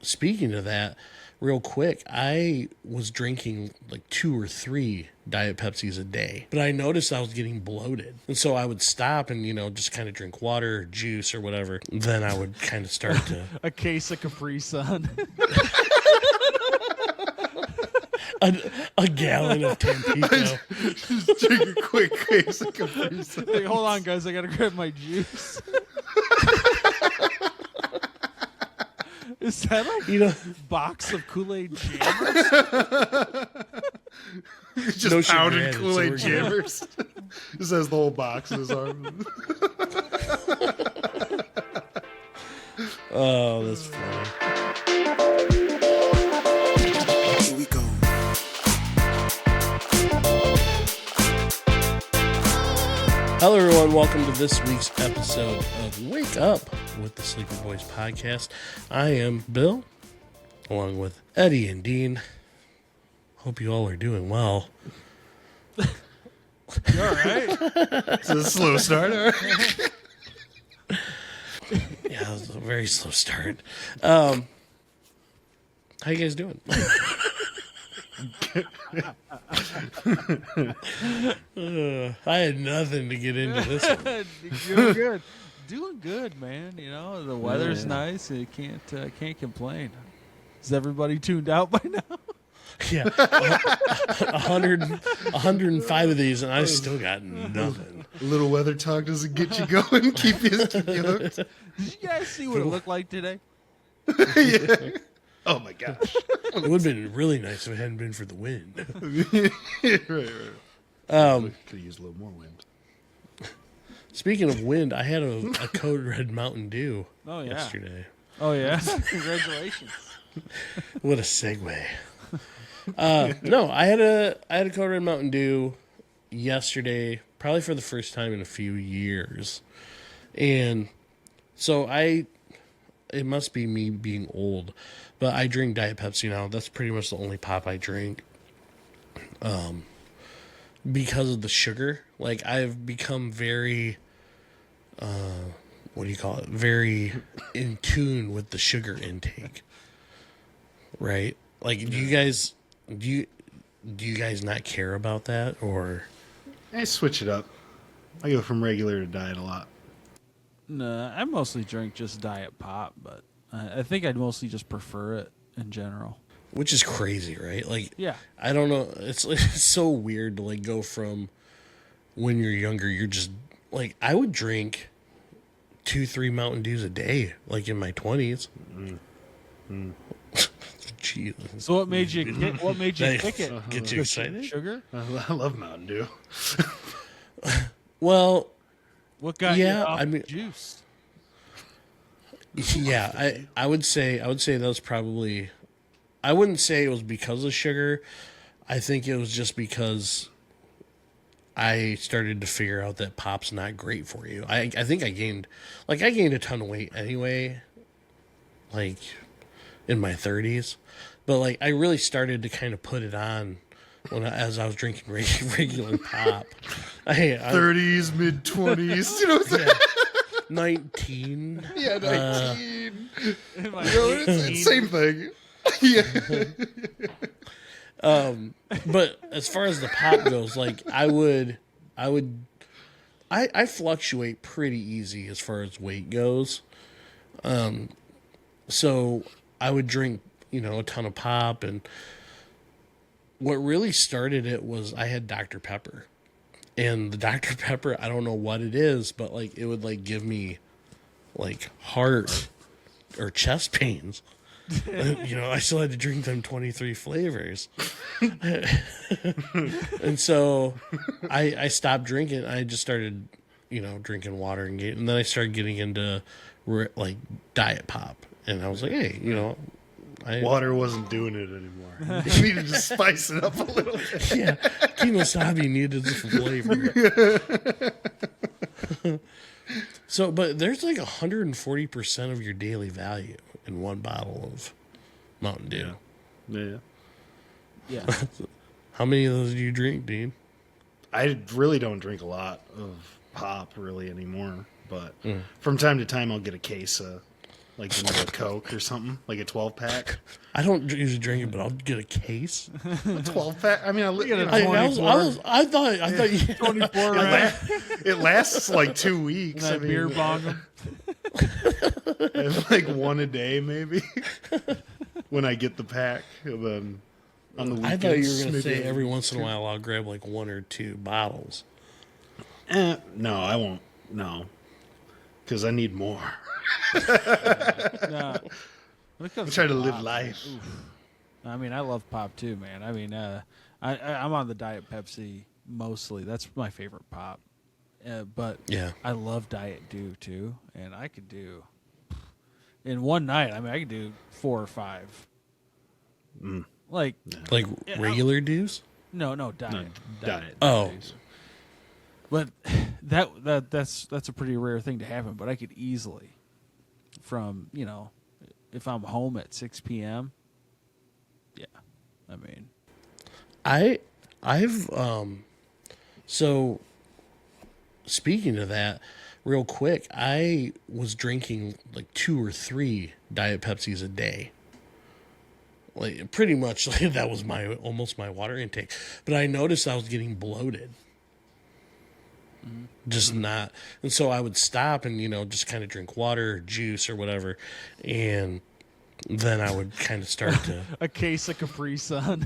speaking of that, real quick, I was drinking like 2 or 3 Diet Pepsis a day, but I noticed I was getting bloated. And so I would stop and, just kind of drink water or juice or whatever. Then I would kind of start to... A case of Capri Sun. a gallon of Tampico. Just drink a quick case of Capri Sun. Hey, hold on, guys. I got to grab my juice. Is that a box of Kool-Aid jammers? Just pounded Kool-Aid jammers. Just has the whole box in his arm. Oh, that's funny. Here we go. Hello, everyone. Welcome to this week's episode of Wake Up with the Sleepy Boys podcast. I am Bill, along with Eddie and Dean. Hope you all are doing well. You all right? It's a slow start. All right. Yeah, it was a very slow start. How you guys doing? I had nothing to get into this one. Doing good. Doing good, man. The weather's nice. You can't complain. Is everybody tuned out by now? Yeah, 105 of these, and I still got nothing. A little weather talk doesn't get you going. Keep you hooked. Did you guys see what it looked like today? Yeah. Oh my gosh. It would have been really nice if it hadn't been for the wind. Right. Could use a little more wind. Speaking of wind, I had a Code Red Mountain Dew yesterday. Oh, yeah? Congratulations. What a segue. No, I had a Code Red Mountain Dew yesterday, probably for the first time in a few years. And so it must be me being old, but I drink Diet Pepsi now. That's pretty much the only pop I drink. Because of the sugar. Like, I've become very, very in tune with the sugar intake. Right? Like, do you guys not care about that, or? I switch it up. I go from regular to diet a lot. Nah, I mostly drink just Diet Pop, but I think I'd mostly just prefer it in general. Which is crazy, right? Like, yeah. I don't know. It's so weird to like go from when you're younger. You're just like, I would drink 2-3 Mountain Dews a day, like in my 20s. Jesus. So what made you kick it? Get you excited? Sugar? I love Mountain Dew. Well, What got you off juice? Yeah, I would say that was probably. I wouldn't say it was because of sugar. I think it was just because I started to figure out that pop's not great for you. I think I gained a ton of weight anyway, like in my 30s, but like I really started to kind of put it on as I was drinking regular pop. 30s, mid 20s, you know what I'm saying? 19. Yeah, 19. It's same thing. Yeah. But as far as the pop goes, like I fluctuate pretty easy as far as weight goes. So I would drink, a ton of pop, and what really started it was I had Dr. Pepper. And the Dr. Pepper, I don't know what it is, but like it would like give me like heart or chest pains. I still had to drink them 23 flavors. And so I stopped drinking. I just started, drinking water and then I started getting into like Diet Pop. And I was like, hey, water wasn't doing it anymore. You needed to spice it up a little bit. Yeah, Kimosabi needed some flavor. So, but there's like 140% of your daily value in one bottle of Mountain Dew. Yeah. How many of those do you drink, Dean? I really don't drink a lot of pop really anymore, but from time to time I'll get a case of like vanilla Coke or something, like a 12-pack. I don't usually drink it, but I'll get a case. 12-pack. I mean, I thought you, 24 rack. it lasts like 2 weeks. That beer bong 'em. I have like one a day maybe when I get the pack. And then on the weekends, I thought you were going to maybe say every once in a while I'll grab like 1 or 2 bottles. No, I won't. No, because I need more. No. I'm trying to live life. I mean, I love pop too, man. I mean, I'm on the Diet Pepsi mostly. That's my favorite pop. But Yeah. I love Diet Dew too, and I could do in one night. I mean, I could do 4 or 5. Like Regular dues? no, diet. Diet. Oh. But that's a pretty rare thing to happen. But I could easily, from if I'm home at 6 p.m. Yeah, I mean, I've so speaking of that, real quick, I was drinking like 2 or 3 Diet Pepsis a day. Like pretty much like that was almost my water intake. But I noticed I was getting bloated. Just not, and so I would stop and just kind of drink water or juice or whatever, and then I would kind of start to a case of Capri Sun.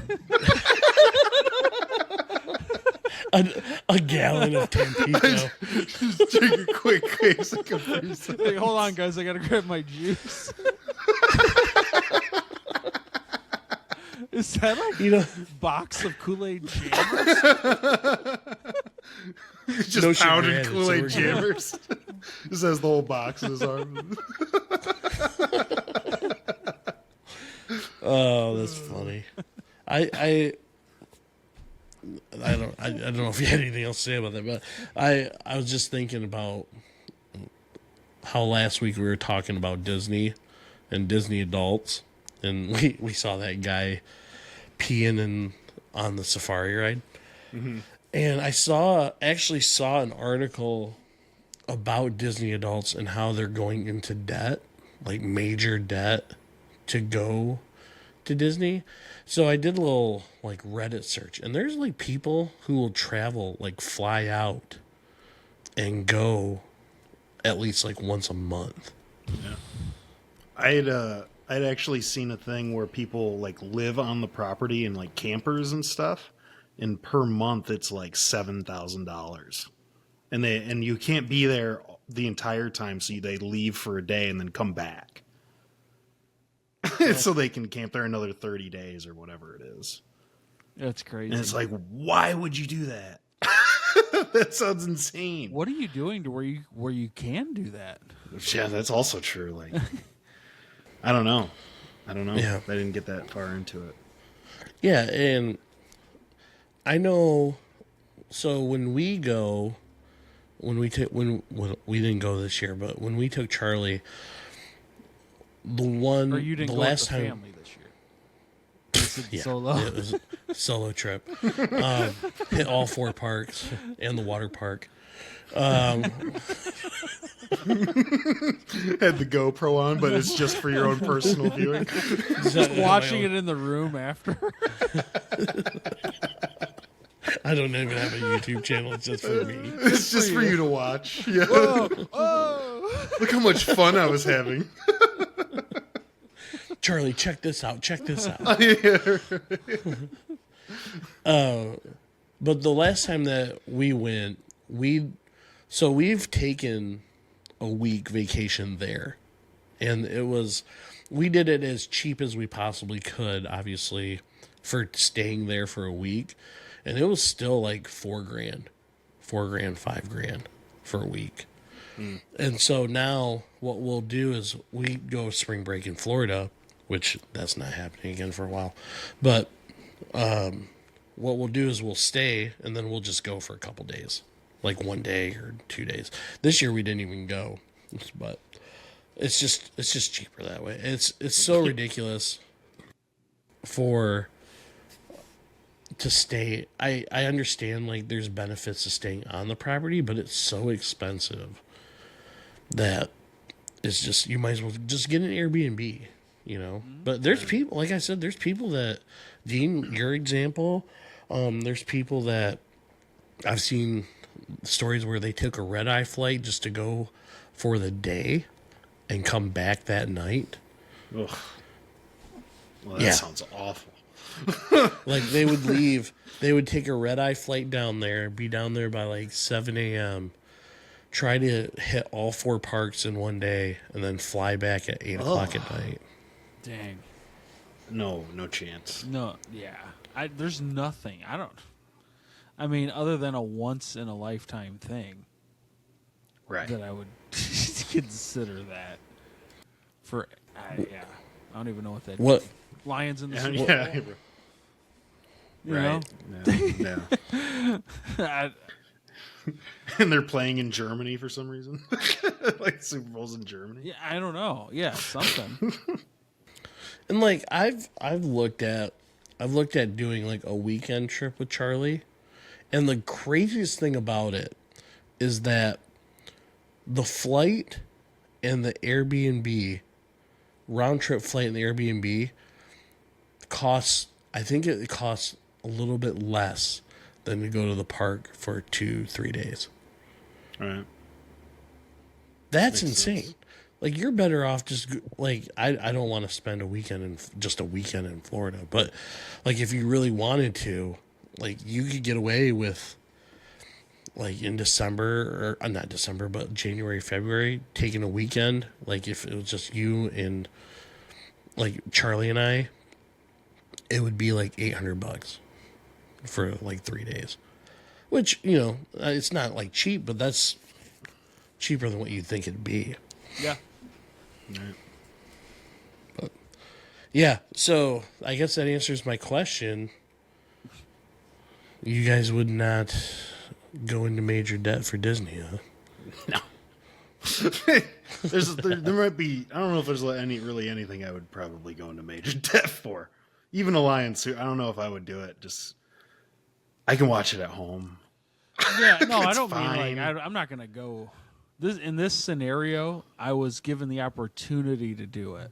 a gallon of Tampico. Just drink a quick case of Capri Sun. Hey, hold on, guys, I gotta grab my juice. Is that like box of Kool-Aid Jammers? Just No sugar pounded added, Kool-Aid so we're good. Jammers. Just has the whole box in his arm. Oh, that's funny. I don't know if you had anything else to say about that, but I was just thinking about how last week we were talking about Disney and Disney adults, and we saw that guy peeing on the safari ride. Mm-hmm. And I actually saw an article about Disney adults and how they're going into debt, like major debt, to go to Disney. So I did a little like Reddit search, and there's like people who will travel, like fly out and go at least like once a month. Yeah. I'd actually seen a thing where people like live on the property in like campers and stuff, and per month it's like $7,000, and you can't be there the entire time, so they leave for a day and then come back, so they can camp there another 30 days or whatever it is. That's crazy. And it's like, why would you do that? That sounds insane. What are you doing to where you can do that? Yeah, that's also true. Like, I don't know. Yeah. I didn't get that far into it. Yeah, and I know. So when we go, when we didn't go this year, but when we took Charlie, Or you didn't the go last with the time, family this year? This is yeah, solo. it was a solo trip. Hit all 4 parks and the water park. Had the GoPro on, but it's just for your own personal viewing. Just watching it in the room after. I don't even have a YouTube channel. It's just for me. It's just for you to watch. Yeah. Whoa, oh. Look how much fun I was having. Charlie, check this out. Check this out. But the last time that we went, we've taken a week vacation there, and we did it as cheap as we possibly could, obviously, for staying there for a week, and it was still like $4,000, $5,000 for a week. And so now what we'll do is we go spring break in Florida, which that's not happening again for a while, but what we'll do is we'll stay and then we'll just go for a couple days, like 1 day or 2 days. This year we didn't even go, but it's just cheaper that way. It's so ridiculous to stay. I understand like there's benefits to staying on the property, but it's so expensive that it's just, you might as well just get an Airbnb, you know. But there's people, like I said, there's people that, Dean, your example, there's people that I've seen stories where they took a red-eye flight just to go for the day and come back that night. Ugh. Well, that Yeah. sounds awful. Like they would leave, they would take a red-eye flight down there, be down there by like 7 a.m., try to hit all 4 parks in one day, and then fly back at 8 o'clock at night. Dang. No chance. No, yeah. There's nothing. I mean, other than a once in a lifetime thing, Right. that I would consider that. Yeah. I don't even know what that What? is. Lions in the Yeah, Super Bowl. yeah, You right. know? Yeah. I- And they're playing in Germany for some reason. Like Super Bowl's in Germany. yeah, I don't know. Yeah, something. And like I've looked at doing like a weekend trip with Charlie, and the craziest thing about it is that the flight and the Airbnb, round trip flight and the Airbnb costs, I think it costs a little bit less than to go to the park for 2-3 days. All right. That's Makes insane. sense. Like you're better off just like I don't want to spend a weekend in Florida, but like if you really wanted to, like you could get away with like in December or not December, but January, February, taking a weekend. Like if it was just you and like Charlie and I, it would be like $800 for like 3 days, which, you know, it's not like cheap, but that's cheaper than what you'd think it'd be. Yeah. Yeah, so I guess that answers my question. You guys would not go into major debt for Disney, huh? No. there might be. I don't know if there's anything I would probably go into major debt for. Even a lion suit. I don't know if I would do it. Just I can watch it at home. Yeah, no, I It's don't mean fine. like I'm not gonna go. In this scenario, I was given the opportunity to do it.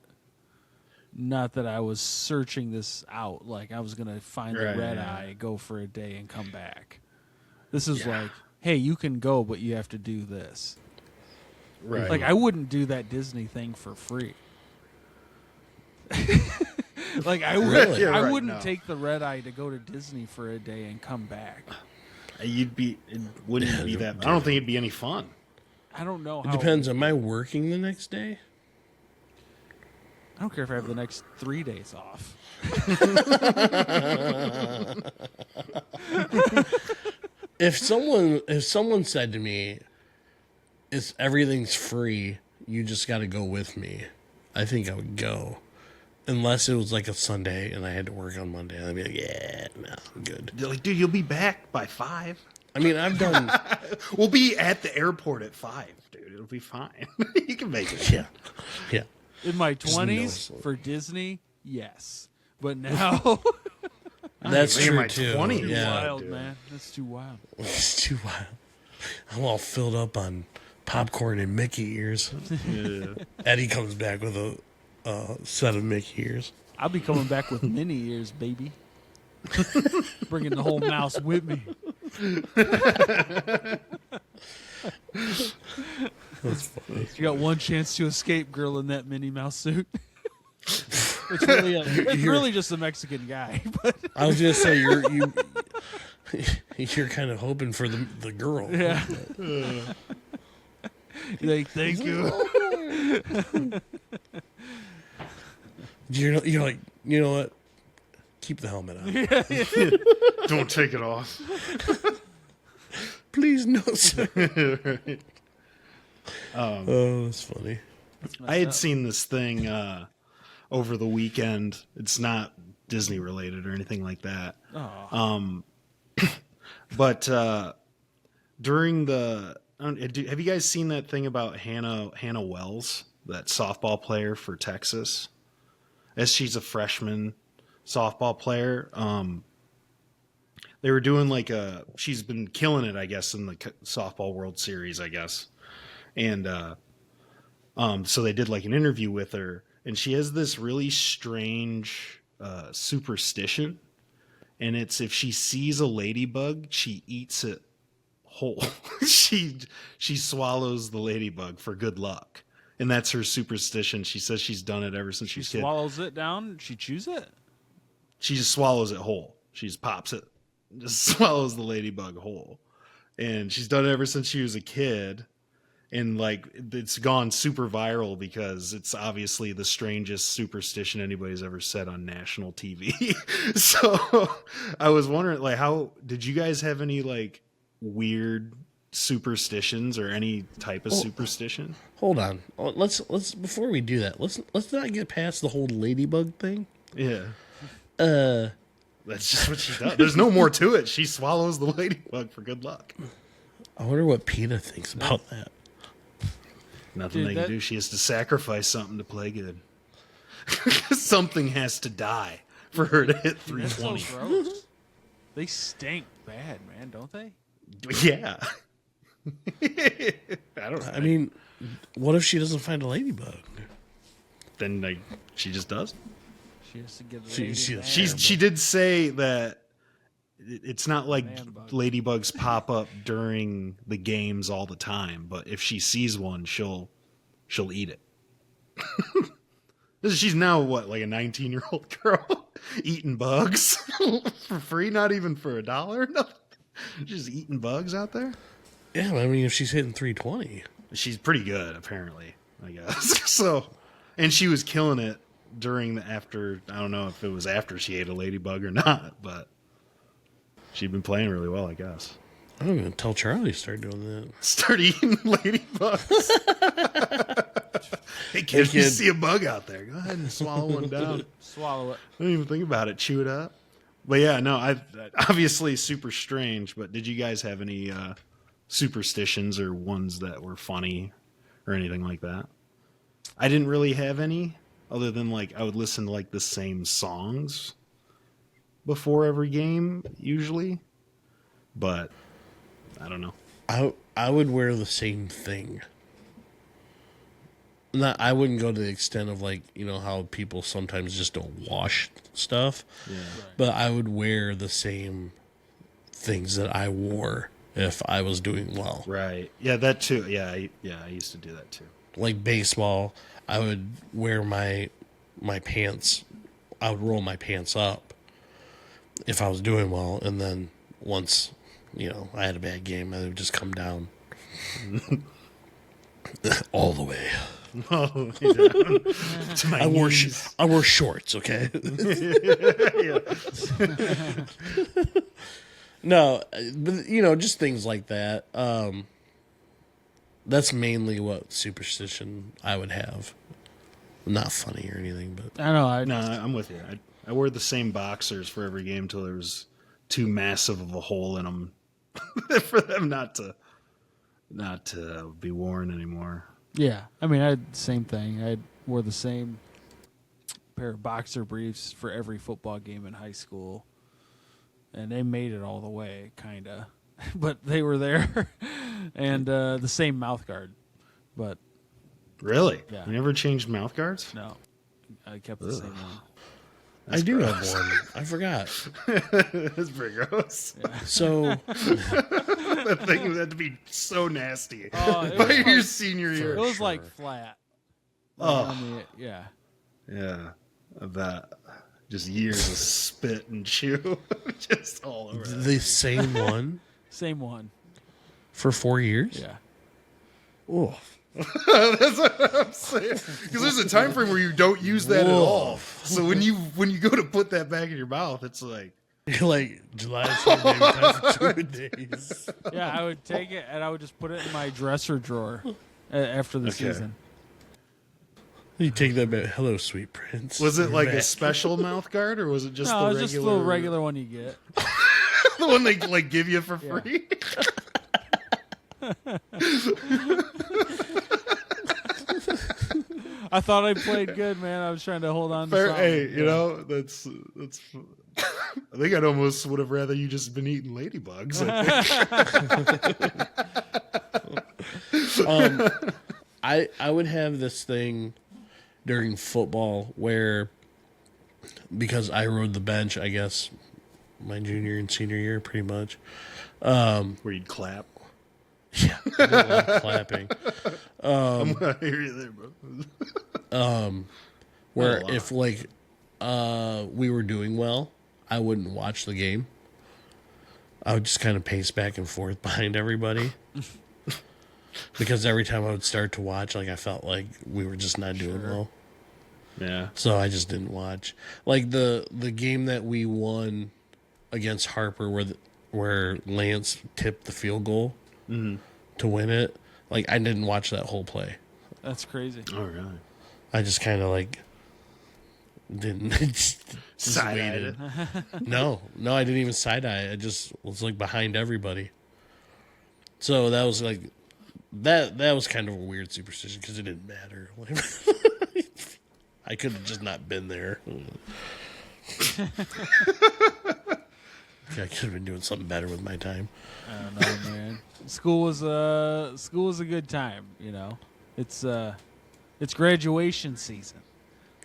Not that I was searching this out. Like I was gonna find the Right, red yeah. eye, go for a day, and come back. This is Yeah. like, hey, you can go, but you have to do this. Right. Like I wouldn't do that Disney thing for free. Like I would, Really? Yeah, I right, wouldn't no. take the red eye to go to Disney for a day and come back. It wouldn't be that. I don't think it'd be any fun. I don't know how. It depends. Am I working the next day? I don't care if I have the next 3 days off. If someone said to me, everything's free, you just got to go with me, I think I would go. Unless it was like a Sunday and I had to work on Monday, I'd be like, yeah, no, I'm good. They're like, dude, you'll be back by 5. I mean, I've done, We'll be at the airport at 5, dude. It'll be fine. You can make it. yeah. In my Just 20s no. for Disney, yes. But now, That's in true my too. 20s. Yeah, wild, dude. man. That's too wild. it's too wild. I'm all filled up on popcorn and Mickey ears. Yeah. Eddie comes back with a set of Mickey ears. I'll be coming back with mini ears, baby. Bringing the whole mouse with me. That's funny. You got one chance to escape, girl in that Minnie Mouse suit. It's really just a Mexican guy. But I was gonna say you're kind of hoping for the girl. yeah. Like, thank you. You're like, you know what? Keep the helmet on. Don't take it off. Please, no, sir. Oh, that's funny. I had seen this thing over the weekend. It's not Disney related or anything like that. Oh. But during the have you guys seen that thing about Hannah Wells, that softball player for Texas? As she's a freshman softball player, they were doing she's been killing it, I guess, in the softball World Series, I guess, and So they did like an interview with her, and she has this really strange superstition, and it's if she sees a ladybug, she eats it whole. she swallows the ladybug for good luck, and that's her superstition. She says she's done it ever since She she's a kid. swallows it down. She chews it. She just swallows it whole. She just pops it, just swallows the ladybug whole, and she's done it ever since she was a kid. And like it's gone super viral because it's obviously the strangest superstition anybody's ever said on national TV. So I was wondering, like, how did you guys have any like weird superstitions or any type of superstition? Hold on. Let's before we do that, let's not get past the whole ladybug thing. Yeah. That's just what she does. There's no more to it. She swallows the ladybug for good luck. I wonder what PETA thinks about that. Nothing Dude, they can do. She has to sacrifice something to play good. Something has to die for her to hit That's so 320. gross. They stink bad, man, don't they? Yeah. I don't know. I mean, what if she doesn't find a ladybug? Then like, she just does. She has to get the She- lady she- mad. She did say that it's not like Man bug. ladybugs pop up during the games all the time, but if she sees one, she'll eat it. She's now what, like a 19-year-old girl eating bugs for free, not even for $1, nothing. Just eating bugs out there. Yeah, I mean, if she's hitting 320, She's pretty good, apparently, I guess. So, and she was killing it during the after. I don't know if it was after she ate a ladybug or not, but she'd been playing really well, I guess. I'm going to tell Charlie to start doing that. Start eating ladybugs. Hey kid, if you kid. see a bug out there, go ahead and swallow one down. Swallow it. Don't even think about it. Chew it up. But yeah, no, I obviously super strange. But did you guys have any superstitions or ones that were funny or anything like that? I didn't really have any, other than like I would listen to like the same songs before every game usually. But I don't know. I would wear the same thing. Not, I wouldn't go to the extent of like, you know, how people sometimes just don't wash stuff. Yeah. But I would wear the same things that I wore if I was doing well. Right. Yeah, that too. Yeah, I used to do that too. Like baseball, I would wear my pants. I would roll my pants up if I was doing well, and then once, you know, I had a bad game, I would just come down all the way. Oh, yeah. To my I wore knees. I wore shorts, okay? Yeah. No, but you know, just things like that. That's mainly what superstition I would have. Not funny or anything, but I know. No, I'm with you. I wore the same boxers for every game till there was too massive of a hole in them for them not to be worn anymore. Yeah, I mean, I had the same thing. I wore the same pair of boxer briefs for every football game in high school, and they made it all the way, kind of, but they were there, and the same mouth guard, but Really? Yeah. You never changed mouth guards? no, I kept the same one. I do have one. I forgot. That's pretty gross. So That thing had to be so nasty Oh, it by was your like- senior year. It was like flat. Oh. On the- yeah. Yeah, I bet. Just years of spit and chew, just all over. That. the same one Same one. for 4 years. Yeah. Oh, That's what I'm saying. Because there's a time frame where you don't use that at Whoa. all. So when you go to put that back in your mouth, it's like you're like July maybe time for 2 days. Yeah, I would take it and I would just put it in my dresser drawer after the Okay. season. You take that back. Hello, sweet prince. was it You're like a back. special mouth guard or was it just No, the it was regular just the regular one you get. the one they like give you for Yeah. free? I thought I played good, man. I was trying to hold on to Fair, something. hey, you Yeah. know, that's I think I'd almost would have rather you just been eating ladybugs. I think. I would have this thing during football where, because I rode the bench, I guess, my junior and senior year, pretty much. Where you'd clap. Yeah, I did a lot of clapping. I'm gonna hear you there, bro. Where Not a if like we were doing well, I wouldn't watch the game. I would just kind of pace back and forth behind everybody. Because every time I would start to watch, like I felt like we were just not doing well. Yeah. So I just didn't watch. Like the game that we won against Harper, where Lance tipped the field goal to win it. Like I didn't watch that whole play. That's crazy. Oh, really? I just kind of like didn't just Side-eyed waited. No, I didn't even side eye. I just was like behind everybody. So that was like that was kind of a weird superstition because it didn't matter. I could have just not been there. I could have been doing something better with my time. I don't know, man. School was a good time, you know. It's graduation season.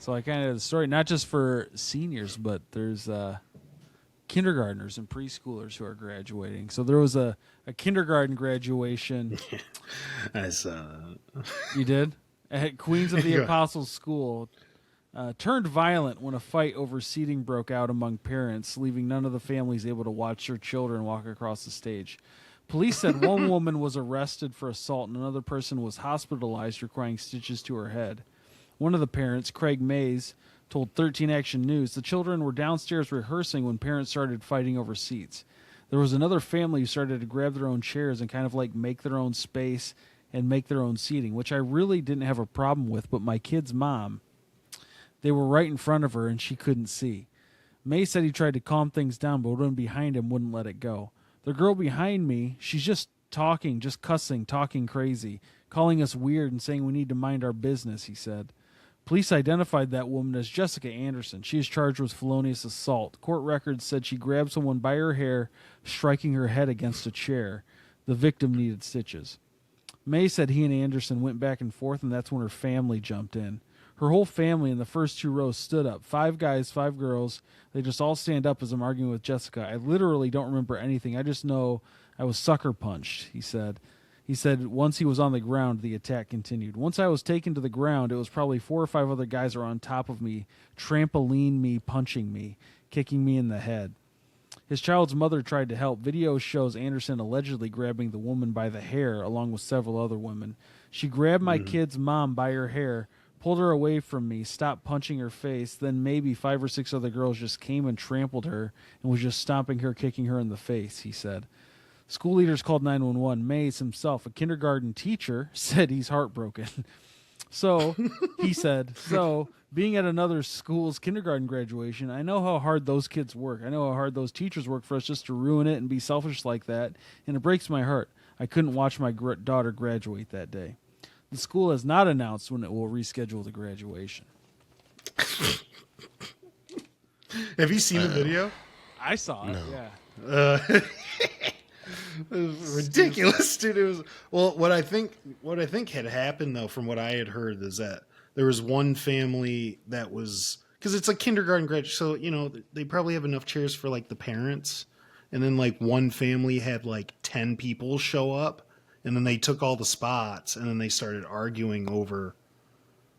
So I kind of have the story, not just for seniors, but there's kindergartners and preschoolers who are graduating. So there was a kindergarten graduation. I saw that. You did? At Queens of the Yeah. Apostles School. Turned violent when a fight over seating broke out among parents, leaving none of the families able to watch their children walk across the stage. Police said one woman was arrested for assault and another person was hospitalized requiring stitches to her head. One of the parents, Craig Mays, told 13 Action News the children were downstairs rehearsing when parents started fighting over seats. There was another family who started to grab their own chairs and kind of like make their own space and make their own seating, which I really didn't have a problem with, but my kid's mom, they were right in front of her and she couldn't see. May said he tried to calm things down, but one behind him wouldn't let it go. The girl behind me, she's just talking, just cussing, talking crazy, calling us weird and saying we need to mind our business, he said. Police identified that woman as Jessica Anderson. She is charged with felonious assault. Court records said she grabbed someone by her hair, striking her head against a chair. The victim needed stitches. May said he and Anderson went back and forth, and that's when her family jumped in. Her whole family in the first two rows stood up. 5 guys, 5 girls. They just all stand up as I'm arguing with Jessica. I literally don't remember anything. I just know I was sucker punched, he said. He said once he was on the ground, the attack continued. Once I was taken to the ground, it was probably 4 or 5 other guys were on top of me, trampoline me, punching me, kicking me in the head. His child's mother tried to help. Video shows Anderson allegedly grabbing the woman by the hair along with several other women. She grabbed my kid's mom by her hair, pulled her away from me, stopped punching her face, then maybe 5 or 6 other girls just came and trampled her and was just stomping her, kicking her in the face, he said. School leaders called 911. Mays himself, a kindergarten teacher, said he's heartbroken. So, he said, being at another school's kindergarten graduation, I know how hard those kids work. I know how hard those teachers work for us just to ruin it and be selfish like that, and it breaks my heart. I couldn't watch my daughter graduate that day. The school has not announced when it will reschedule the graduation. Have you seen the video? I saw it, No. yeah. It was ridiculous, dude. It was what I think had happened though, from what I had heard, is that there was one family that was, because it's a kindergarten graduation, so you know they probably have enough chairs for like the parents, and then like one family had like 10 people show up, and then they took all the spots, and then they started arguing over,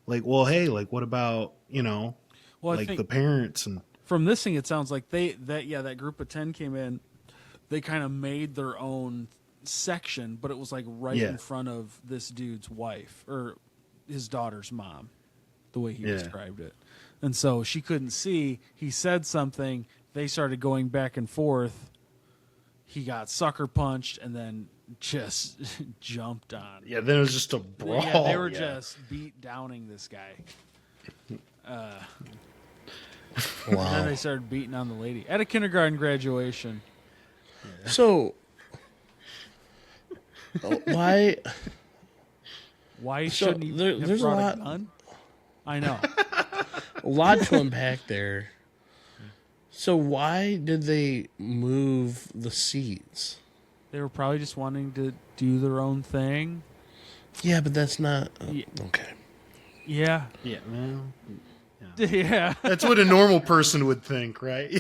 like, well, hey, like what about Well, I like think the parents and. from this thing, it sounds like that group of 10 came in. They kind of made their own section, but it was like right in front of this dude's wife or his daughter's mom, the way he described it. And so she couldn't see. He said something. They started going back and forth. He got sucker punched and then just jumped on. Yeah, then it was just a brawl. Yeah, they were just beat downing this guy. And then Wow. they started beating on the lady at a kindergarten graduation. So, why? Why So shouldn't he have there's a brought lot- a gun? I know. A lot to unpack there. So why did they move the seats? They were probably just wanting to do their own thing. Yeah, but that's not okay. Yeah. Yeah, man. Yeah. That's what a normal person would think, right?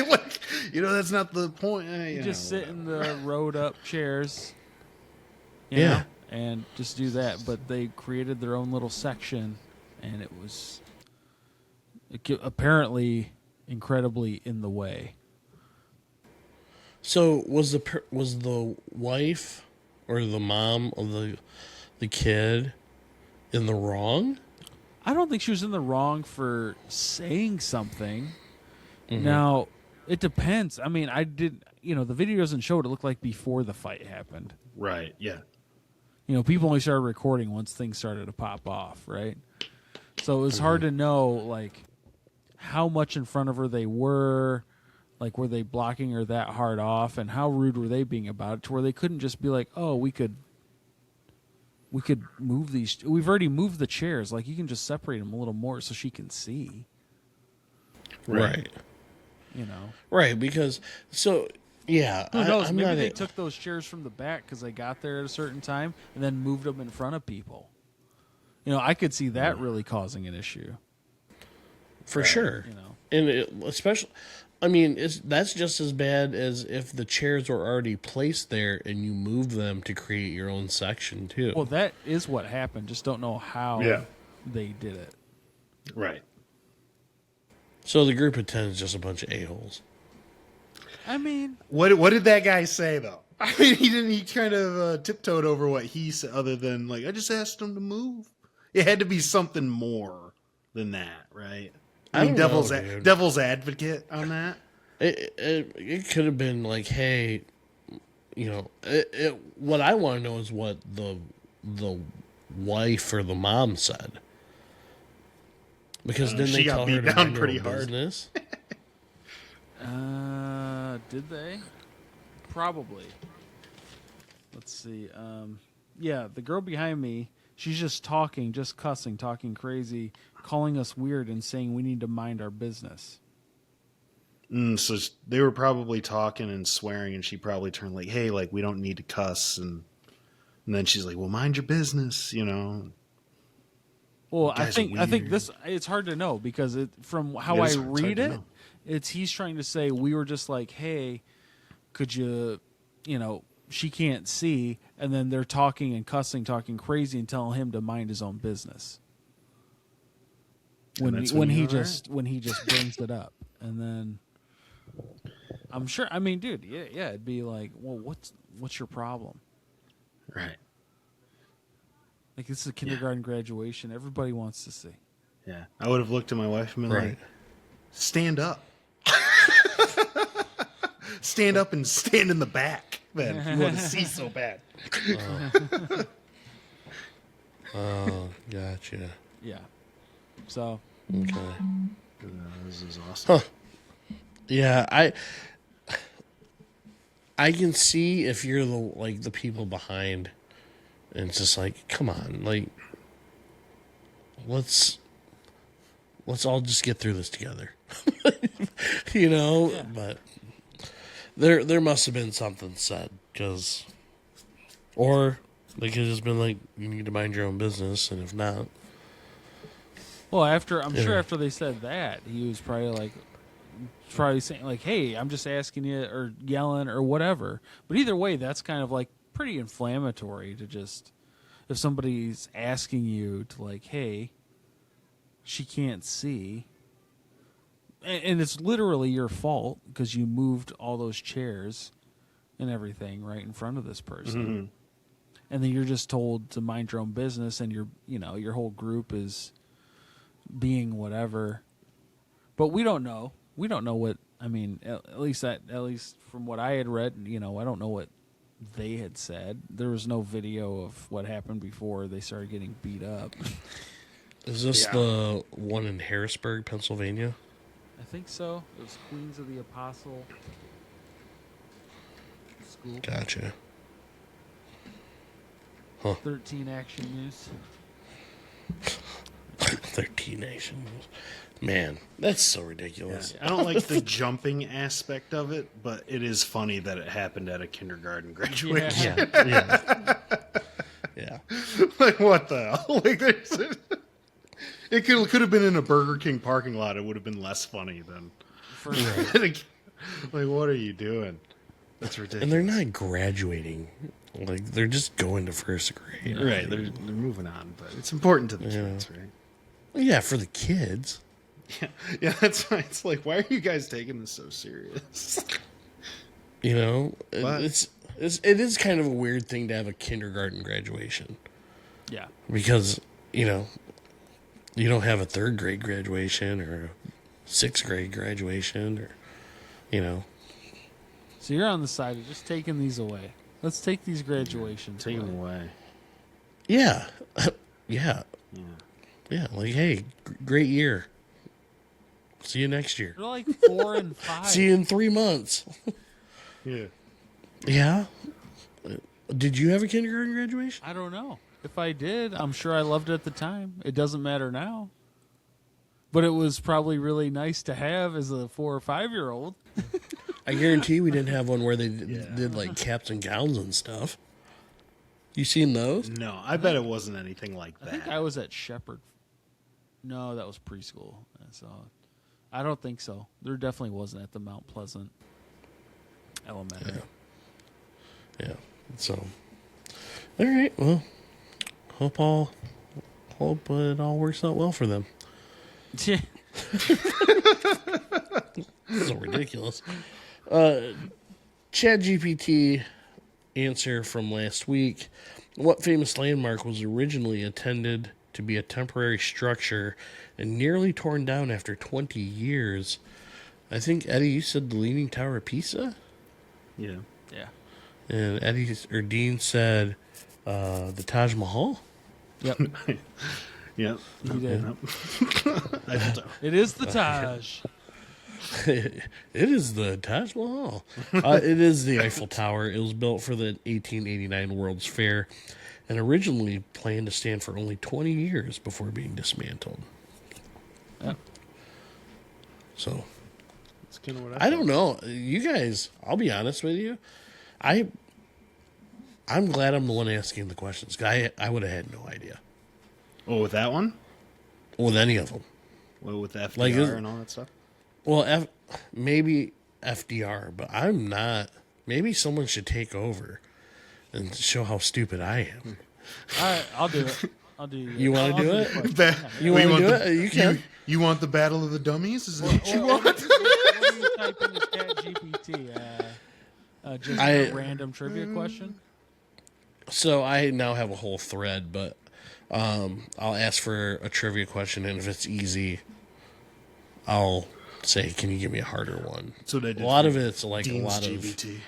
Like, that's not the point. You just sit in the rowed up chairs. You Yeah. know, and just do that. But they created their own little section, and it was apparently incredibly in the way. So was the wife or the mom of the kid in the wrong? I don't think she was in the wrong for saying something. Mm-hmm. Now, it depends. I mean, the video doesn't show what it looked like before the fight happened. Right, yeah. People only started recording once things started to pop off, right? So it was hard to know, like, how much in front of her they were. Like, were they blocking her that hard off? And how rude were they being about it to where they couldn't just be like, oh, we could move these. We've already moved the chairs. Like, you can just separate them a little more so she can see. Right. Right, because yeah. Who knows? I'm Maybe not they took those chairs from the back because they got there at a certain time and then moved them in front of people. I could see that really causing an issue. for sure. And especially, I mean, that's just as bad as if the chairs were already placed there and you move them to create your own section too. Well, that is what happened. Just don't know how they did it. Right. So the group of 10 is just a bunch of a-holes. I mean, What did that guy say though? I mean, he kind of tiptoed over what he said, other than like, I just asked him to move. It had to be something more than that, right? I mean, don't know, dude. devil's advocate on that. It could have been like, hey, what I want to know is what the wife or the mom said. Because didn't she they got tell beat her to down mind her pretty own hard. business? did they? Probably. Let's see. Yeah, the girl behind me, she's just talking, just cussing, talking crazy, calling us weird and saying we need to mind our business. So they were probably talking and swearing, and she probably turned like, "Hey, like we don't need to cuss," and then she's like, "Well, mind your business," Well, You I guys are think weird. this, it's hard to know because from how It I is hard- it's hard read to it, know. he's trying to say we were just like, hey, could you, she can't see, and then they're talking and cussing, talking crazy, and telling him to mind his own business. And that's when When he you're just brings it up, and then I'm sure. I mean, dude, yeah, it'd be like, well, what's your problem? Right. Like, this is a kindergarten graduation. Everybody wants to see. Yeah. I would have looked at my wife and been Right. like, "Stand up." Stand up and stand in the back, then, if you want to see so bad. Oh, gotcha. Yeah. So Okay. This is awesome. Yeah, I can see if you're the people behind, and it's just like, come on, like, let's all just get through this together, Yeah. But there must have been something said, or they could have just been like, you need to mind your own business, and if not, well, I'm sure Yeah. after they said that, he was probably saying like, "Hey, I'm just asking you," or yelling or whatever. But either way, that's kind of like pretty inflammatory to just, if somebody's asking you to like, "Hey, she can't see," and it's literally your fault because you moved all those chairs and everything right in front of this person, and then you're just told to mind your own business, and your whole group is being whatever. But we don't know. We don't know what, I mean, at least from what I had read, I don't know what they had said. There was no video of what happened before they started getting beat up. is this the one in Harrisburg, Pennsylvania? I think so. It was Queens of the Apostle School. Gotcha. 13 Action News. 13 Nations. Man, that's so ridiculous. I don't like the jumping aspect of it, but it is funny that it happened at a kindergarten graduation. Yeah. Yeah. Yeah. Like, what the hell? Like, it could have been in a Burger King parking lot. It would have been less funny than. For sure. Like, what are you doing? That's ridiculous. And they're not graduating. Like, they're just going to first grade. right. They're moving on, but it's important to the kids, right? Yeah, for the kids. Yeah, that's why it's like, why are you guys taking this so serious? You know, But- it is kind of a weird thing to have a kindergarten graduation Yeah. because, you know, you don't have a third grade graduation or a sixth grade graduation or, you know. So you're on the side of just taking these away. Let's take these graduations Take away. them away. Yeah. Yeah. Yeah. Yeah. Like, hey, great year. See you next year. They're like 4 and 5. See you in 3 months. Yeah. Yeah. Did you have a kindergarten graduation? I don't know. If I did, I'm sure I loved it at the time. It doesn't matter now. But it was probably really nice to have as a 4 or 5-year-old. I guarantee we didn't have one where they did like caps and gowns and stuff. You seen those? No, I bet it wasn't anything like I that. think I was at Shepherd. No, that was preschool. So I don't think so. There definitely wasn't at the Mount Pleasant Elementary. Yeah. So, all right. Well, hope it all works out well for them. Yeah. So ridiculous. ChatGPT answer from last week. What famous landmark was originally intended to be a temporary structure and nearly torn down after 20 years? I think, Eddie, you said the Leaning Tower of Pisa? Yeah. Yeah. And Dean said the Taj Mahal? Yep. Yeah. You did. I don't know. It is the Taj. It is the Taj Mahal. It is the Eiffel Tower. It was built for the 1889 World's Fair and originally planned to stand for only 20 years before being dismantled. Yep. So, That's kind of what I don't know. You guys, I'll be honest with you. I'm glad I'm the one asking the questions. 'Cause I would have had no idea. Oh, with that one? With any of them. Well, with FDR Like, and all that stuff? Well, maybe FDR, but I'm not. Maybe someone should take over and show how stupid I am. All right, I'll do it. I'll do it. You wanna I'll do the it? question. You Wait, want to do the- it? You can. You want the battle of the dummies? Is that what you What want? do you type into ChatGPT? Just a random trivia question? So I now have a whole thread, but I'll ask for a trivia question, and if it's easy, I'll say, "Can you give me a harder one?" So they did A lot for of it's like Dean's a lot GBT.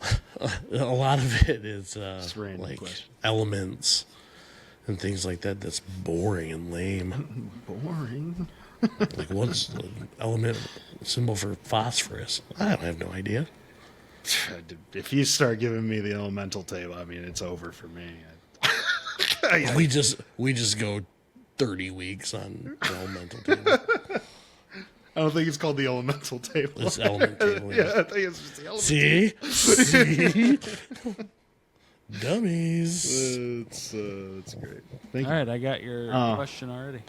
of it is random like question. elements and things like that. That's boring and lame. Boring. Like, what's the element symbol for phosphorus? I don't have no idea. If you start giving me the elemental table, I mean, it's over for me. We just go 30 weeks on the elemental table. I don't think it's called the elemental table. This element table. Yeah, I think it's just the elemental See? Dummies. It's great. Thank All you. right, I got your question already.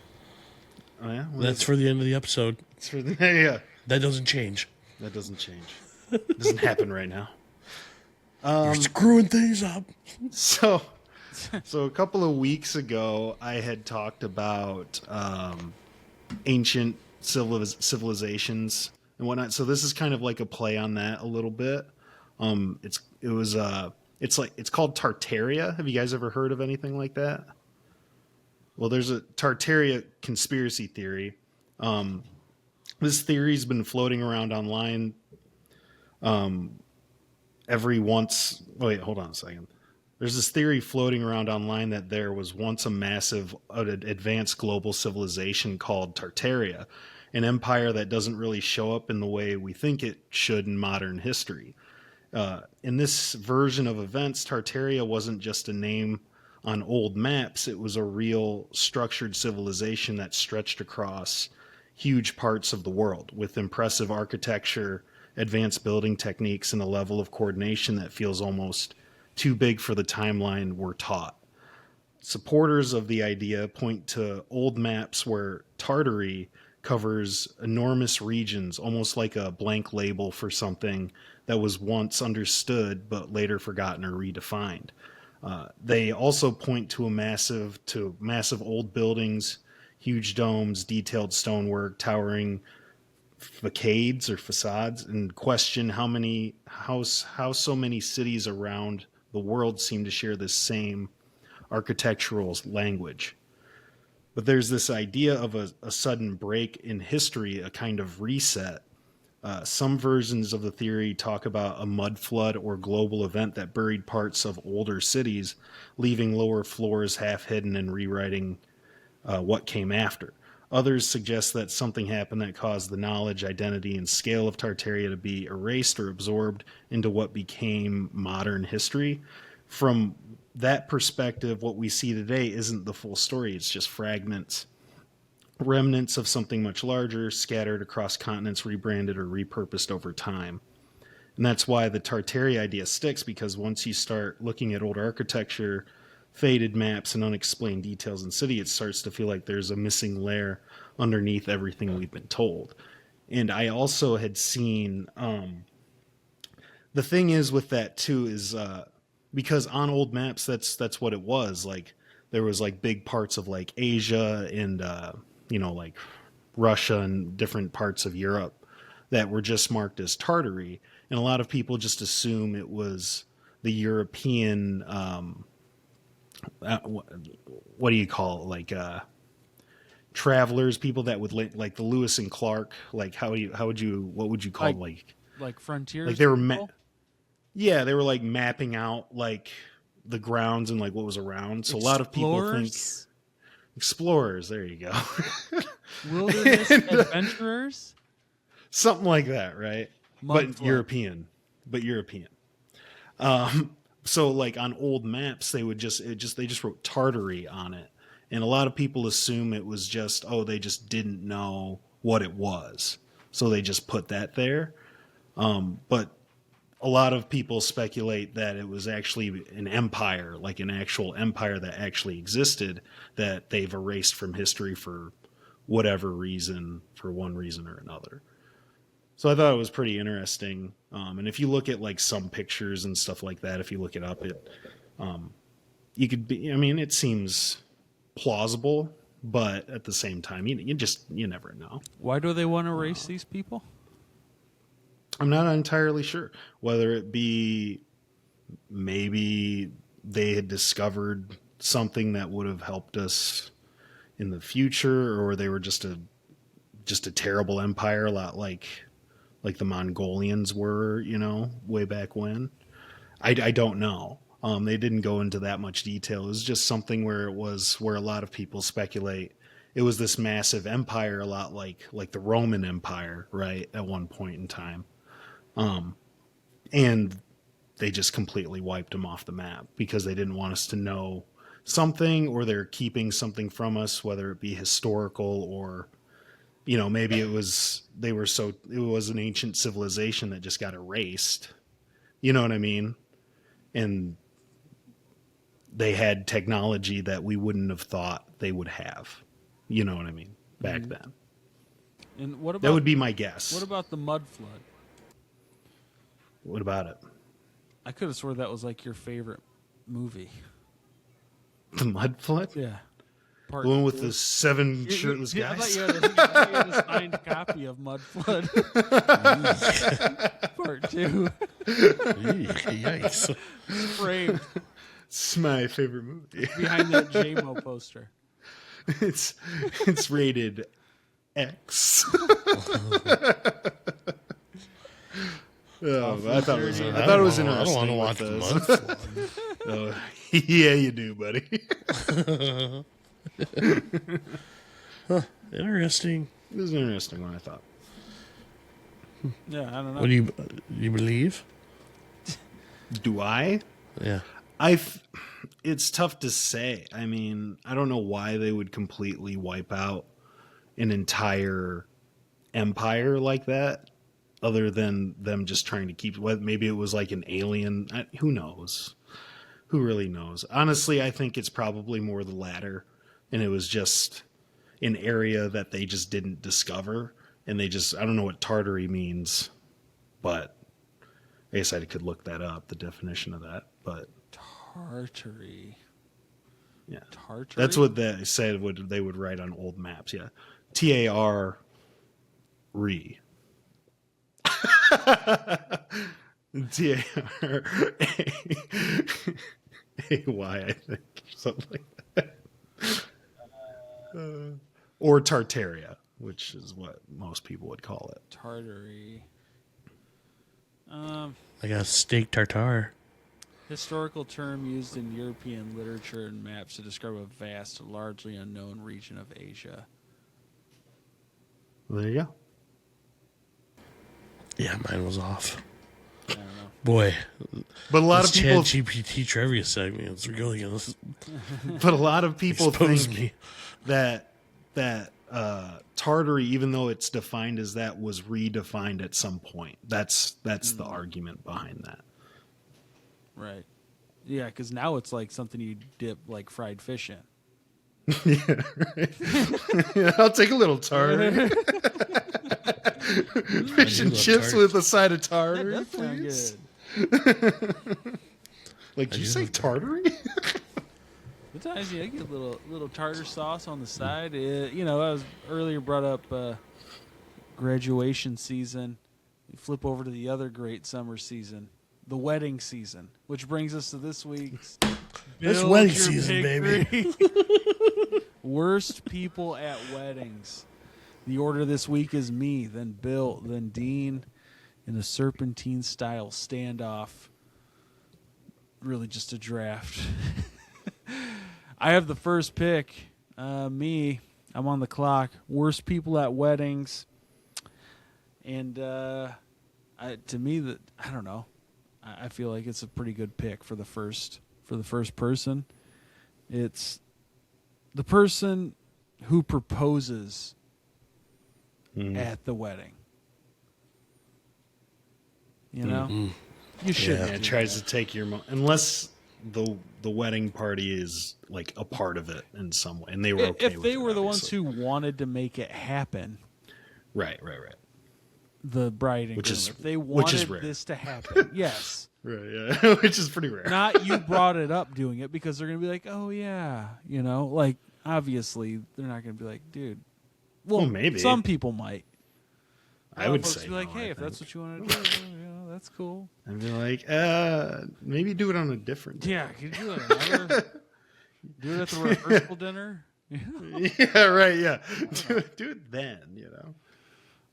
Oh, yeah? What That's is for the end of the episode. it? It's for the, yeah. That doesn't change. That doesn't change. It doesn't happen right now. You're screwing things up. So a couple of weeks ago, I had talked about ancient civilizations and whatnot. So this is kind of like a play on that a little bit. It's called Tartaria. Have you guys ever heard of anything like that? Well, there's a Tartaria conspiracy theory. This theory's been floating around online. Wait, hold on a second. There's this theory floating around online that there was once a massive advanced global civilization called Tartaria, an empire that doesn't really show up in the way we think it should in modern history. In this version of events, Tartaria wasn't just a name on old maps. It was a real structured civilization that stretched across huge parts of the world with impressive architecture, advanced building techniques, and a level of coordination that feels almost too big for the timeline we're taught. Supporters of the idea point to old maps where Tartary covers enormous regions, almost like a blank label for something that was once understood but later forgotten or redefined. They also point to massive old buildings, huge domes, detailed stonework, towering facades, and question how so many cities around the world seem to share this same architectural language. But there's this idea of a sudden break in history, a kind of reset. Some versions of the theory talk about a mud flood or global event that buried parts of older cities, leaving lower floors half hidden and rewriting what came after. Others suggest that something happened that caused the knowledge, identity, and scale of Tartaria to be erased or absorbed into what became modern history. From that perspective, what we see today isn't the full story, it's just fragments, remnants of something much larger, scattered across continents, rebranded or repurposed over time. And that's why the Tartaria idea sticks, because once you start looking at old architecture, faded maps, and unexplained details in city, it starts to feel like there's a missing layer underneath everything we've been told. And I also had seen, the thing is with that too is, because on old maps, that's what it was. Like there was like big parts of like Asia and, like Russia and different parts of Europe that were just marked as Tartary. And a lot of people just assume it was the European, what do you call it? Like, travelers, people that would like the Lewis and Clark, like what would you call like frontiers? like they were, yeah, they were like mapping out like the grounds and like what was around. So a lot of people think explorers. There you go. Wilderness adventurers, something like that, right? But European. So like on old maps, they just wrote Tartary on it, and a lot of people assume it was just they just didn't know what it was, so they just put that there. But a lot of people speculate that it was actually an empire, like an actual empire that actually existed, that they've erased from history for whatever reason, for one reason or another. So I thought it was pretty interesting. And if you look at like some pictures and stuff like that, if you look it up, it seems plausible, but at the same time, you never know. Why do they want to erase these people? I'm not entirely sure whether it be maybe they had discovered something that would have helped us in the future, or they were just a terrible empire, a lot like the Mongolians were, way back when. I don't know. They didn't go into that much detail. It was just something where a lot of people speculate it was this massive empire, a lot like the Roman Empire, right, at one point in time. And they just completely wiped them off the map because they didn't want us to know something, or they're keeping something from us, whether it be historical or, maybe it was an ancient civilization that just got erased. You know what I mean? And they had technology that we wouldn't have thought they would have. You know what I mean? Back then. And what about that would be my guess. What about the mud flood? What about it? I could have swore that was like your favorite movie. The mud flood? Yeah. The one with the 7 shirtless guys? I thought you had a signed copy of Mud Flood. Part 2. Yikes. Framed It's my favorite movie. behind that JMO poster. It's rated X. I thought it was interesting. I don't want to watch the mud flood. Yeah, you do, buddy. Interesting. It was an interesting one, I thought. Yeah, I don't know. What do you believe? Do I? Yeah. It's tough to say. I mean, I don't know why they would completely wipe out an entire empire like that, other than them just trying to keep. Maybe it was like an alien. Who knows? who really knows? Honestly, I think it's probably more the latter, and it was just an area that they just didn't discover, and they just I don't know what Tartary means, but I guess I could look that up, the definition of that. But Tartary. yeah, Tartary? that's what they said they would write on old maps. Yeah, TAR. TARAY, I think, something like that. Or Tartaria, which is what most people would call it. Tartary. Like a steak tartare. Historical term used in European literature and maps to describe a vast, largely unknown region of Asia. Well, there you go. Yeah, mine was off. I don't know. Boy, But a lot this of people, ChatGPT trivia segment is really going to but a lot of people expose think me. that Tartary, even though it's defined as that, was redefined at some point. That's the argument behind that. Right. Yeah, because now it's like something you dip like fried fish in. Yeah, right. Yeah, I'll take a little Tartary. Fish and love chips tartary. with a side of That Tartary, does sound please. good. Like, did you do say love Tartary? Sometimes you get a little tartar sauce on the side. You know, I was earlier brought up graduation season. You flip over to the other great summer season, the wedding season, which brings us to this week's This Build wedding Your season, Big baby. Three. Worst people at weddings. The order this week is me, then Bill, then Dean, in a serpentine style standoff. Really just a draft. I have the first pick. Me. I'm on the clock. Worst people at weddings. And to me, I don't know. I feel like it's a pretty good pick for the first person. It's the person who proposes at the wedding. You know, you shouldn't. Yeah, do it tries that. to take your unless the wedding party is like a part of it in some way, and they were okay If with they it, were the ones obviously. who wanted to make it happen, right, the bride and Which groom, is- if they which is wanted rare. this to happen, yes. right, yeah, which is pretty rare. Not you brought it up doing it, because they're going to be like, oh, yeah. You know, like, obviously, they're not going to be like, dude. Well, maybe. some people might. I would Folks say be like, no, hey, I if that's think. what you want to do, you know, that's cool. I'd be like, maybe do it on a different day. Yeah, could you do it another? Do it at the rehearsal dinner? Yeah, right, yeah. Do it then, you know.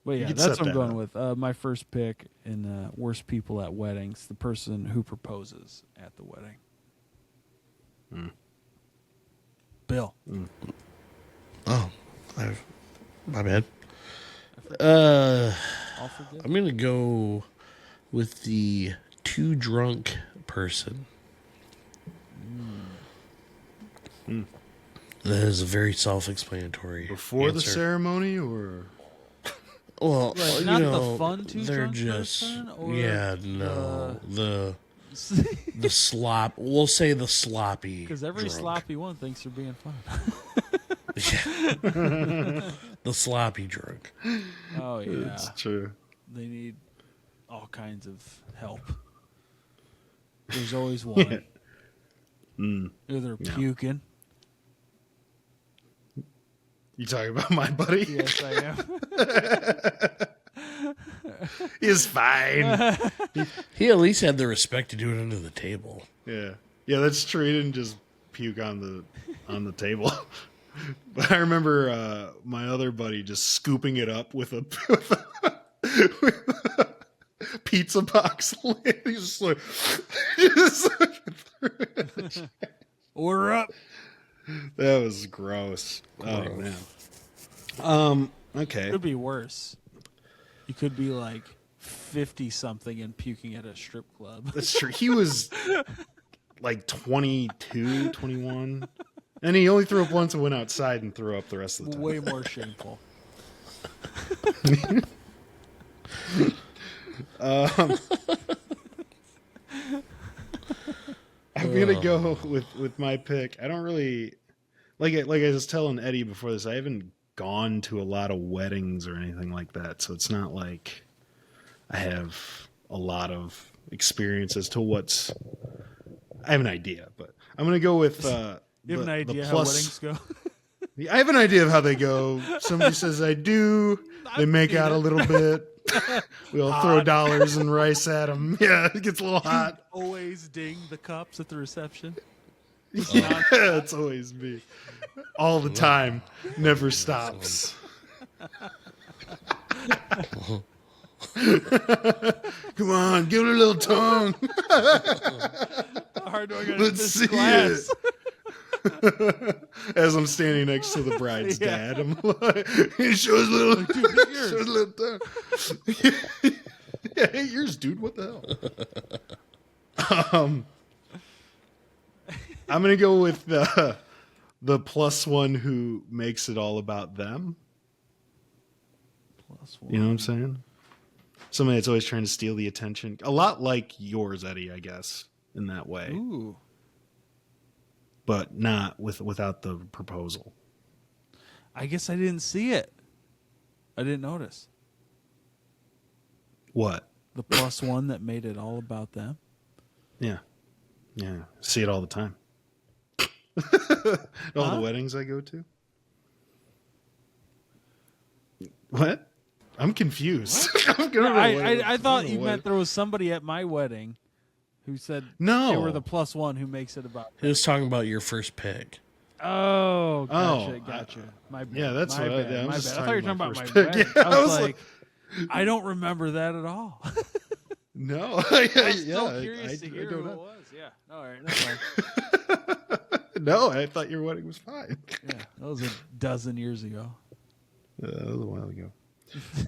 But yeah, could that's set what I'm that going up. with. My first pick in worst people at weddings, the person who proposes at the wedding. Bill. Oh, my bad. All forget. I'm going to go with the too drunk person. That is a very self-explanatory Before the answer. ceremony, or Well, Like, you not the know, fun too they're drunk just person, or yeah, no, the Because slop. We'll say the sloppy. every drunk. sloppy one thinks they're being fun. The sloppy drunk. Oh, yeah. it's true. They need all kinds of help. There's always one. Either they're puking. You talking about my buddy? Yes, I am. He's fine. He at least had the respect to do it under the table. Yeah, that's true. He didn't just puke on the table. But I remember my other buddy just scooping it up with a pizza box lid. He's just like, through it. Order up. That was gross. Oh man. Okay. Could be worse. You could be like 50-something and puking at a strip club. That's true. He was like 22, 21. And he only threw up once and went outside and threw up the rest of the time. Way more shameful. I'm gonna go with my pick. I don't really like I was telling Eddie before this. I haven't gone to a lot of weddings or anything like that, so it's not like I have a lot of experience as to what's. I have an idea, but I'm gonna go with. You have an idea how weddings go? I have an idea of how they go. Somebody says I do. They make out a little bit. We all throw dollars and rice at them. Yeah, it gets a little hot. Always ding the cups at the reception. Yeah, it's always me. All the time. Never stops. Come on, give it a little tongue. How hard do I get Let's this see glass? it. As I'm standing next to the bride's dad, I'm like, he shows a little tongue. Yeah, 8 years, dude. What the hell? I'm gonna go with the plus one who makes it all about them. Plus one. You know what I'm saying? Somebody that's always trying to steal the attention. A lot like yours, Eddie, I guess, in that way. Ooh. But not without the proposal. I guess I didn't see it. I didn't notice. What? The plus one that made it all about them. Yeah. Yeah. See it all the time. All the weddings I go to. What? I'm confused. I thought you meant there was somebody at my wedding who said No. they were the plus one who makes it about. He was talking about your first pick. Oh, gotcha. My bad. Yeah, that's my what bad. I My was bad. just I thought you were talking talking about about my my first wedding. pick. I was like, I don't remember that at all. No. I was so curious to hear don't who it know. was. Yeah. All right. That's fine. No, I thought your wedding was fine. Yeah, that was a dozen years ago. That was a while ago.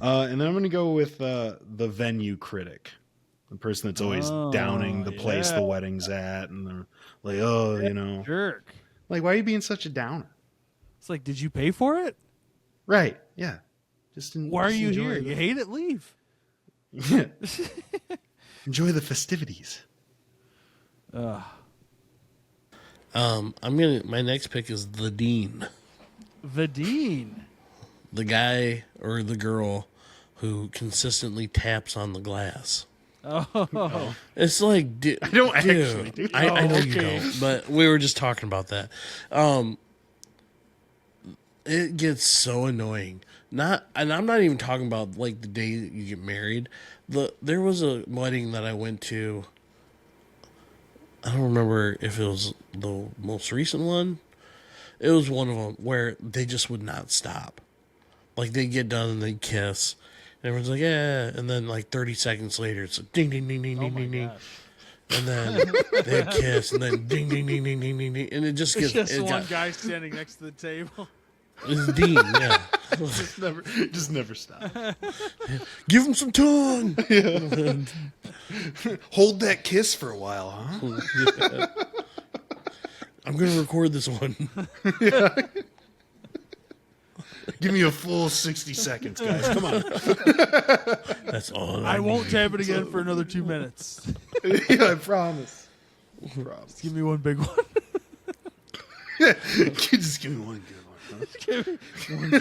And then I'm going to go with the venue critic, the person that's always downing the place the wedding's at, and they're like, oh, you know, Jerk. like, why are you being such a downer? It's like, did you pay for it? Right? Yeah. Why are you enjoy here? the- You hate it? Leave. Yeah. Enjoy the festivities. My next pick is the dean. The dean. The guy or the girl who consistently taps on the glass. Oh. It's like, I don't actually do that. I know you okay. don't, but we were just talking about that. It gets so annoying. And I'm not even talking about like the day that you get married. There was a wedding that I went to. I don't remember if it was the most recent one. It was one of them where they just would not stop. Like, they'd get done and they'd kiss. And everyone's like, yeah. And then, like, 30 seconds later, it's like, ding, ding, ding, ding, ding, ding, ding. And then they'd kiss, and then ding, ding, ding, ding, ding, ding, ding. And it just gets... Just one guy standing next to the table. It's Dean, yeah. Just never stop. Give him some tongue! Hold that kiss for a while, huh? Yeah. I'm going to record this one. Give me a full 60 seconds, guys. Come on. That's all I won't tap it again for another 2 minutes. Yeah, I promise. Just give me one big one. Just give me one good one.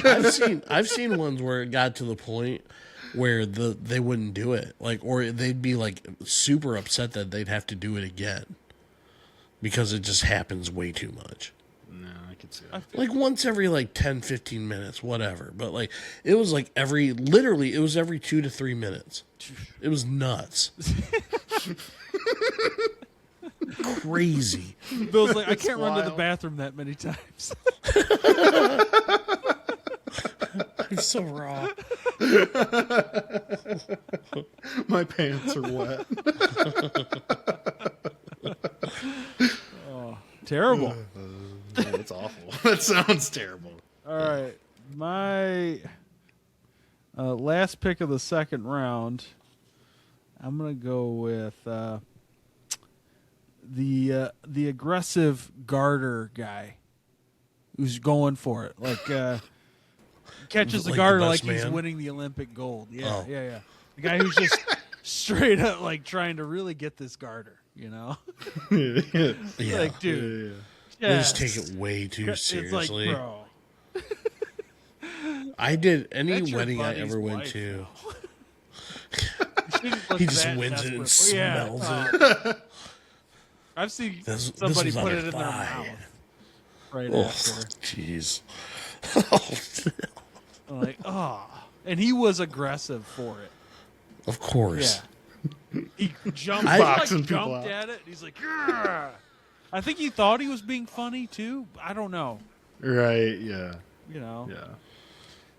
Huh? I've seen ones where it got to the point where they wouldn't do it, like, or they'd be like super upset that they'd have to do it again because it just happens way too much. No, I could see that. Like once every like 10, 15 minutes, whatever. But like it was like literally it was every 2 to 3 minutes. It was nuts. Crazy. Bill's like, I can't run to the bathroom that many times. I'm so raw. My pants are wet. Terrible. That's awful. That sounds terrible. All right. My last pick of the second round, I'm going to go with the aggressive garter guy who's going for it. Like catches the Like garter the like best he's man? winning the Olympic gold. Yeah, Oh. yeah. The guy who's just straight up like trying to really get this garter. you know? Yeah. Like, dude. They just take it way too It's like, seriously. bro. I did any That's your wedding I buddy's ever went wife, to. You shouldn't look He just that wins it and desperate. Yeah, smells it. I've seen This somebody was on put her it in their thigh. mouth right Oh, after. jeez. I'm like, and he was aggressive for it. Of course. Yeah. He jumped, Boxing people jumped out. at it. And he's like, "Grr." I think he thought he was being funny too. I don't know. Right, yeah. You know, Yeah.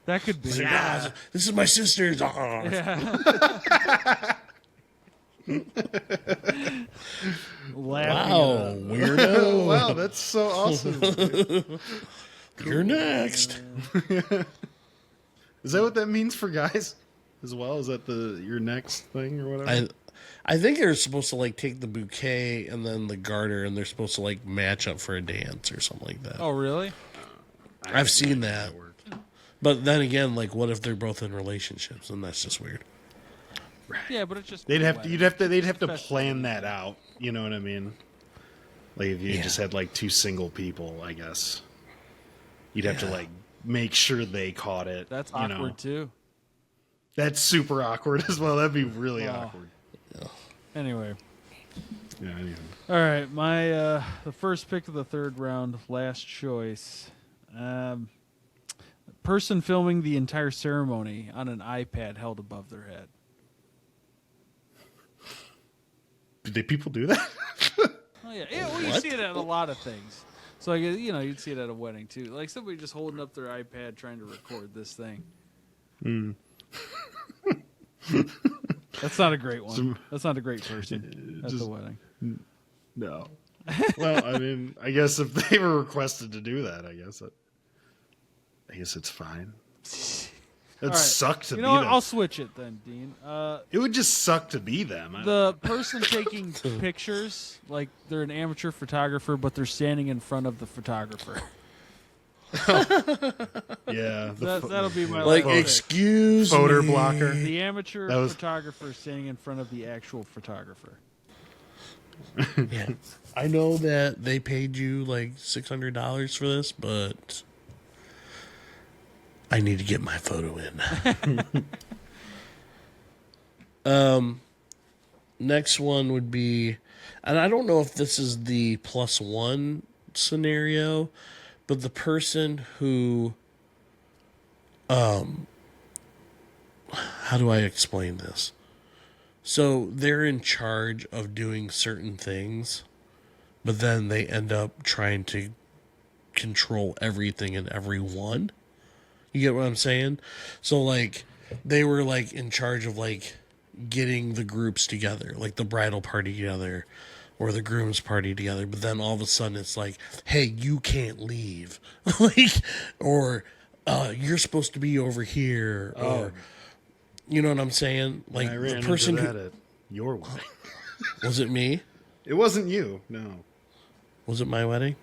that could be. He's like, "Ah, this is my sister's. Ah." Yeah. Laughing Wow, it up. weirdo. Wow, that's so awesome. You're next. Is that what that means for guys as well? Is that your next thing or whatever? I think they're supposed to like take the bouquet and then the garter, and they're supposed to like match up for a dance or something like that. Oh, really? I've seen that. But then again, like, what if they're both in relationships? And that's just weird. Yeah, but it's just They'd have to Especially- plan that out. You know what I mean? Like if you Yeah. just had like two single people, I guess you'd have to like make sure they caught it. That's you awkward know? too. That's super awkward as well. That'd be really Oh. awkward. Anyway, Yeah. Anyway. all right. My the first pick of the third round, last choice. Person filming the entire ceremony on an iPad held above their head. Did people do that? Oh yeah, well, you see it at a lot of things. So I guess, you'd see it at a wedding too, like somebody just holding up their iPad trying to record this thing. That's not a great one. That's not a great person at the wedding. No. Well, I mean, I guess if they were requested to do that, I guess it's fine. It'd All right. suck to You be know what? them. I'll switch it then, Dean. It would just suck to be them. The person taking pictures, like they're an amateur photographer, but they're standing in front of the photographer. Yeah. That'll be my Like, last pick. excuse Photo me. blocker. The amateur That was- photographer standing in front of the actual photographer. Yeah. I know that they paid you like $600 for this, but I need to get my photo in. Next one would be, and I don't know if this is the +1 scenario, but the person who, how do I explain this? So they're in charge of doing certain things, but then they end up trying to control everything and everyone. You get what I'm saying? So like they were like in charge of like getting the groups together, like the bridal party together or the groom's party together, but then all of a sudden it's like, hey, you can't leave. Like, or you're supposed to be over here, or you know what I'm saying? Like I ran the person into that who at your wedding. was it me? It wasn't you. No. Was it my wedding?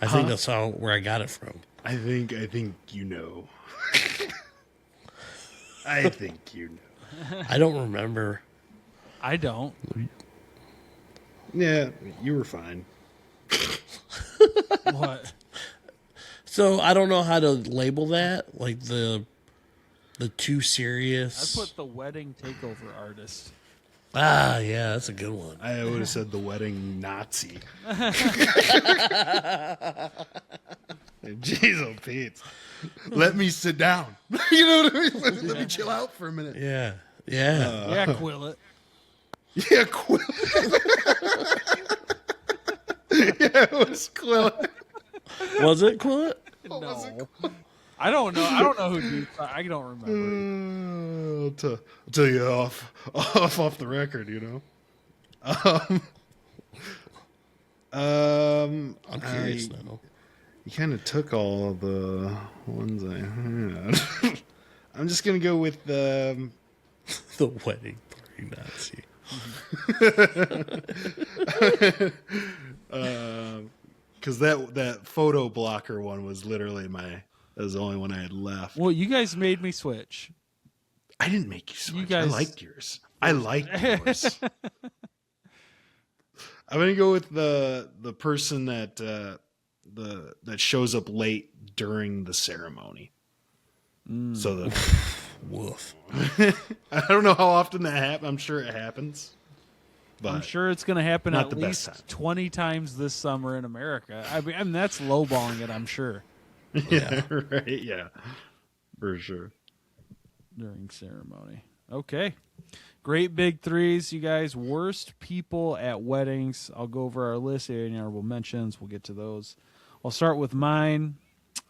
I think that's where I got it from. I think you know. I think you know. I don't remember. I don't. Yeah, you were fine. What? So I don't know how to label that. Like the too I serious. put the wedding takeover artist. Ah, yeah, that's a good one. I would have said the wedding Nazi. Jeez, oh Pete. Let me sit down. You know what I mean? Let me chill out for a minute. Yeah, yeah. Yeah, Quillet. Yeah, Quill. Yeah, it was Quill. Was it Quillet? No. I don't know. I don't know who do. I don't remember. I'll tell you off the record, you know. I'm curious now. You kind of took all of the ones I had. I'm just gonna go with The wedding party Nazi. because that photo blocker one was literally that was the only one I had left. Well, you guys made me switch. I didn't make you switch. You guys- I liked yours. I liked yours. I'm gonna go with the person that that shows up late during the ceremony. So the Woof. I don't know how often that happens. I'm sure it happens. But I'm sure it's going to happen not at the best least time. 20 times this summer in America. I mean, that's lowballing it, I'm sure, yeah, right. Yeah, for sure. during ceremony. Okay. Great big threes, you guys. Worst people at weddings. I'll go over our list, any honorable mentions. We'll get to those. I'll start with mine.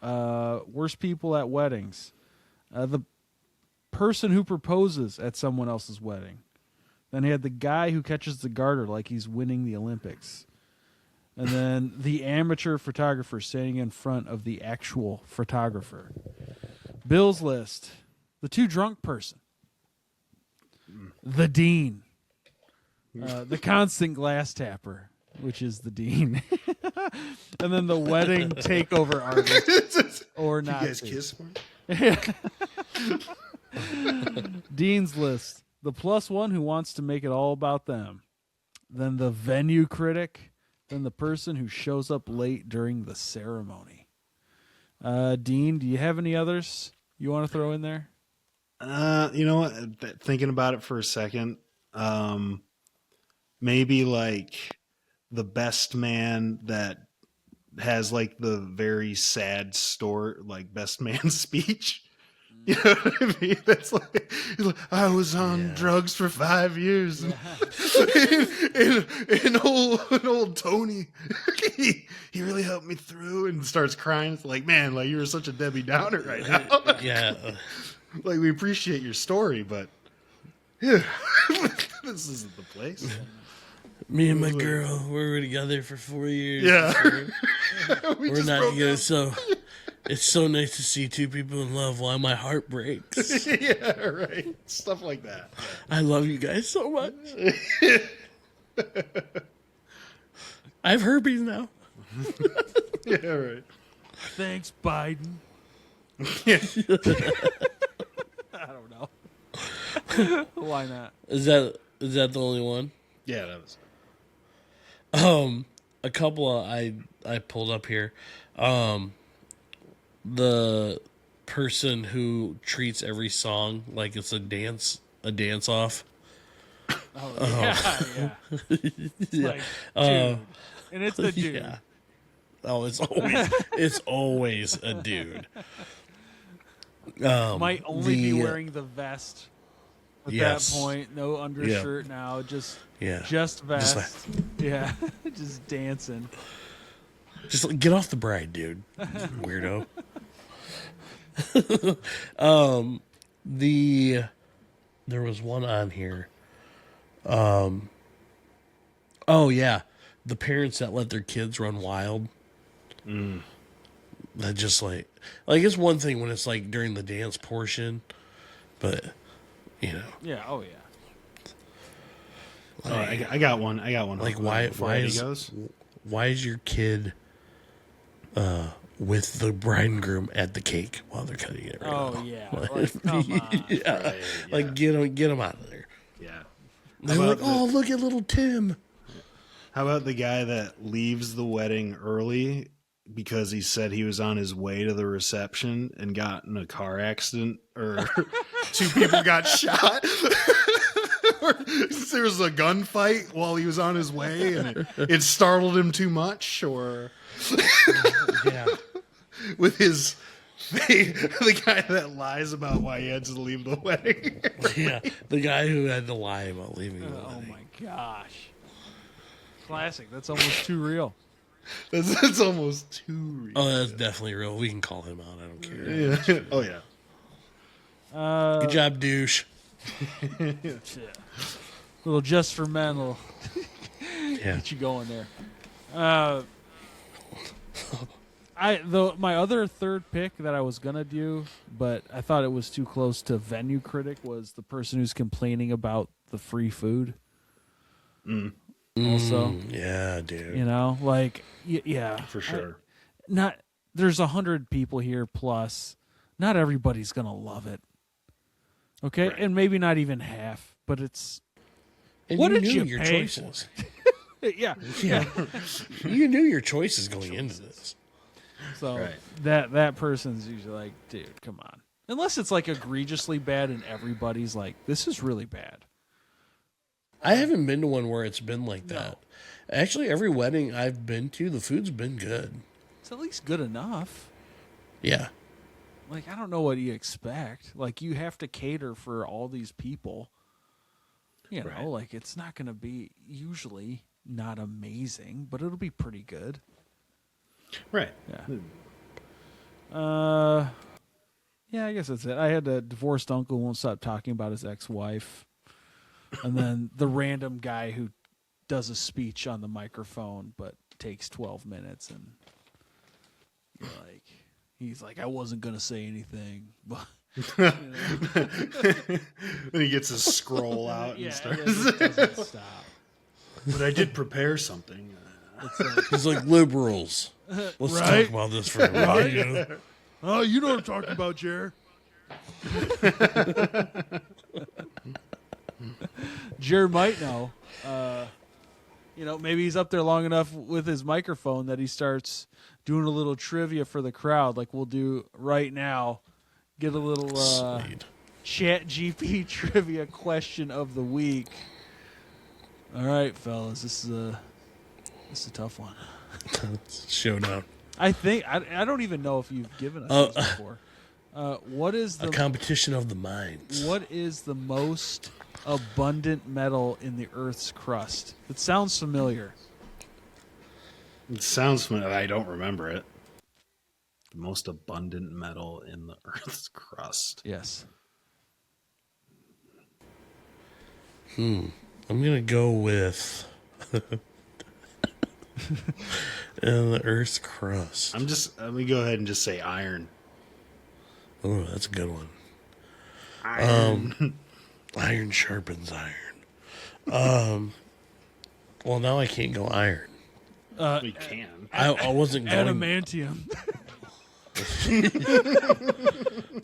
Worst people at weddings. The person who proposes at someone else's wedding. Then he had the guy who catches the garter like he's winning the Olympics. And then the amateur photographer standing in front of the actual photographer. Bill's list. The too drunk person. The dean. The constant glass tapper, which is the dean. And then the wedding takeover artist. Or not. You guys kiss for me? Dean's list. The +1 who wants to make it all about them. Then the venue critic. Then the person who shows up late during the ceremony. Dean, do you have any others you want to throw in there? You know what? Thinking about it for a second, maybe like the best man that has like the very sad story, like best man speech. You know what I mean? That's like, he's like, I was on drugs for 5 years, and old Tony, he really helped me through, and starts crying. It's like, man, like you were such a Debbie Downer right now. Yeah. Like we appreciate your story, but yeah, this isn't the place. Me and my girl, we were together for 4 years. Yeah, We're just not broke together, up. so it's so nice to see two people in love while my heart breaks. Yeah, right. Stuff like that. I love you guys so much. I have herpes now. Yeah, right. Thanks, Biden. Yeah. I don't know. Why not? Is that the only one? Yeah, that was. A couple of I pulled up here. The person who treats every song like it's a dance off. Oh, yeah. It's like, dude. And it's the dude. Yeah. Oh, it's always a dude. Might only be the- wearing the vest at Yes. that point. No undershirt now. Just vest. Yeah. Just dancing. Just like, get off the bride, dude. Weirdo. There was one on here. Oh yeah, the parents that let their kids run wild. That just like it's one thing when it's like during the dance portion, but you know, Yeah. Oh, yeah. Oh, I got one. like Before why Eddie is goes. why is your kid with the bride and groom at the cake while they're cutting it right Oh, now? yeah. Like, come on. Yeah. Right, Like get them out of there. Yeah. They're How like, about oh, look at little Tim. How about the guy that leaves the wedding early because he said he was on his way to the reception and got in a car accident, or two people got shot? Or there was a gunfight while he was on his way and it startled him too much, or Yeah. with his the guy that lies about why he had to leave the wedding. Yeah. The guy who had to lie about leaving the Oh, wedding. my gosh. Classic. That's almost too real. That's almost too real. Oh, that's definitely real. We can call him out. I don't care. Yeah. Oh yeah. Good job, douche. Shit. Little just for men will Yeah. get you going there. My other third pick that I was gonna do, but I thought it was too close to venue critic, was the person who's complaining about the free food. Also, Yeah, dude. you know, like yeah, For sure. There's 100 people here plus. Not everybody's gonna love it. Okay, Right. and maybe not even half, but it's. And What you did knew you your pay choices. Yeah. Yeah. You knew your choices going into this. So Right. that person's usually like, dude, come on. Unless it's like egregiously bad and everybody's like, this is really bad. I haven't been to one where it's been like that. Actually, every wedding I've been to, the food's been good. It's at least good enough. Yeah. Like, I don't know what you expect. Like, you have to cater for all these people. You know, Right. like, it's not going to be usually not amazing, but it'll be pretty good. Right. Yeah. Yeah, I guess that's it. I had a divorced uncle who won't stop talking about his ex-wife. And then the random guy who does a speech on the microphone but takes 12 minutes and you're like, he's like, I wasn't going to say anything. But Then he gets his scroll out and yeah, starts. and then it doesn't stop. But I did prepare something. It's like, He's like, liberals. Let's Right? talk about this for a minute. You know? oh, you know what I'm talking about, Jer. Jer might know. You know, maybe he's up there long enough with his microphone that he starts doing a little trivia for the crowd, like we'll do right now. Get a little Sweet. ChatGPT trivia question of the week. All right, fellas, this is a tough one. Showdown. I think I don't even know if you've given us this before. What is A the competition of the minds. What is the most abundant metal in the Earth's crust? It sounds familiar. It sounds familiar. I don't remember it. The most abundant metal in the Earth's crust. Yes. I'm going to go with in the Earth's crust. Let me go ahead and just say iron. Oh, that's a good one. Iron. Iron sharpens iron. Well, now I can't go iron. We can. I wasn't going. Adamantium.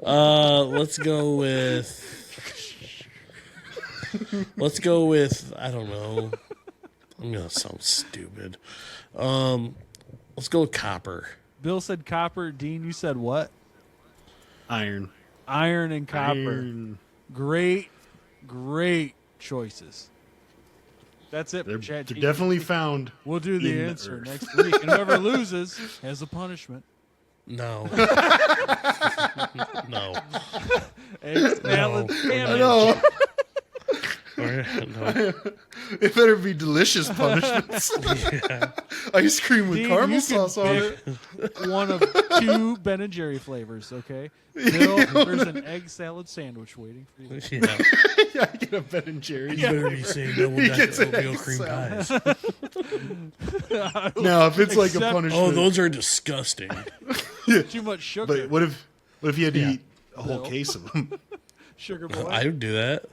Let's go with. Let's go with. I don't know. I'm gonna sound stupid. Let's go with copper. Bill said copper. Dean, you said what? Iron. Iron and copper. Iron. Great choices. That's it. They're, for they're ChatGPT. definitely found. We'll do the in the answer earth. next week, and whoever loses has a punishment. No. No. Egg salad No. sandwich. No, No. it better be delicious punishments. Ice cream with Dean, caramel you sauce on it. pick one of two Ben and Jerry flavors, okay? Bill, there's an egg salad sandwich waiting for you. Yeah. Yeah, I get a Ben and Jerry's. You better be saying double gets decker an oatmeal egg cream salad. pies. Now, if it's like a Except- punishment. Oh, those are disgusting. Too much sugar. But what if you had to Yeah. eat a whole Bill. case of them? Sugar boy. I would do that.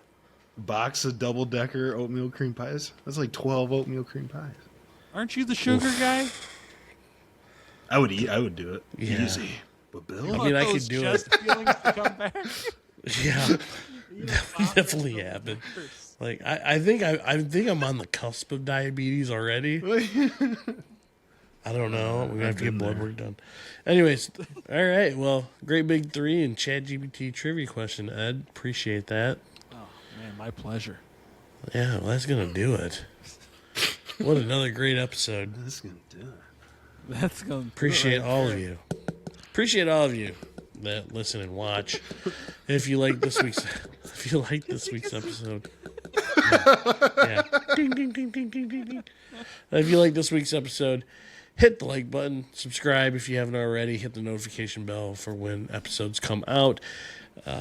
Box of double decker oatmeal cream pies. That's like 12 oatmeal cream pies. Aren't you the sugar guy? I would do it. Yeah. Easy. But Bill? I mean, I Those could do chest it. feelings to come back. Yeah. Definitely happen. Like I think I'm on the cusp of diabetes already. I don't know. We're gonna have to get blood work done. Anyways, all right. Well, great big three and ChatGPT trivia question, Ed. Appreciate that. Oh man, my pleasure. Yeah, well, that's gonna do it. What another great episode. That's going to do it. That's going. Appreciate all of you. Appreciate all of you that listen and watch. If you like this week's episode. Yeah. Ding, ding, ding, ding, ding, ding, ding. If you like this week's episode, hit the like button, subscribe if you haven't already, hit the notification bell for when episodes come out.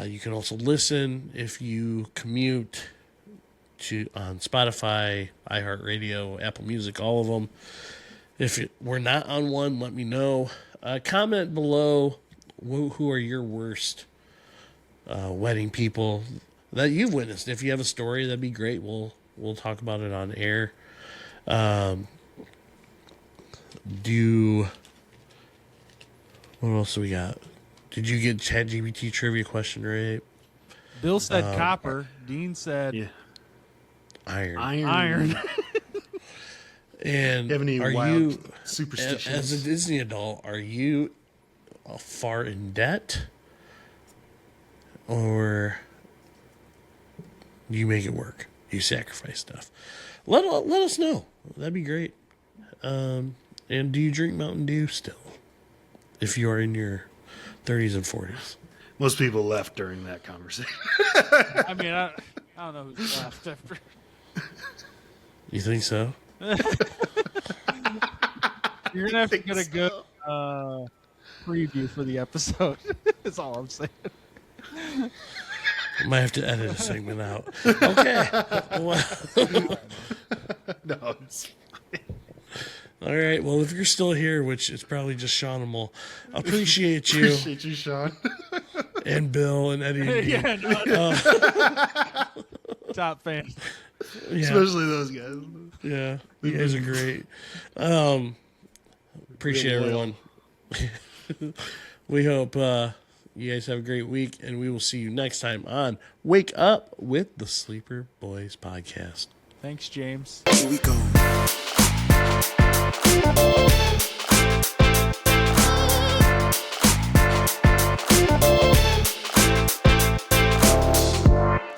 You can also listen if you commute on Spotify, iHeartRadio, Apple Music, all of them. If we're not on one, let me know. Comment below who are your worst wedding people that you've witnessed. If you have a story, that'd be great. We'll talk about it on air. What else do we got? Did you get ChatGPT trivia question right? Bill said copper. Dean said Yeah. Iron. iron. And You have any are wild you, superstitions? as a Disney adult, are you far in debt? Or you make it work? You sacrifice stuff. Let us know. That'd be great. And do you drink Mountain Dew still? If you are in your 30s and 40s. Most people left during that conversation. I mean, I don't know who's left after. You think so? You're gonna have to get a good preview for the episode. That's all I'm saying. I might have to edit a segment out. Okay. Well, No, it's all right. Well, if you're still here, which is probably just Seanimal, appreciate you appreciate you, Sean. and Bill and Eddie. And Dee. Yeah, no, top fan. Yeah. Especially those guys. Yeah, you guys are great. Appreciate Real loyal. everyone. We hope you guys have a great week, and we will see you next time on Wake Up with the Sleeper Boys podcast. Thanks, James. Here we go.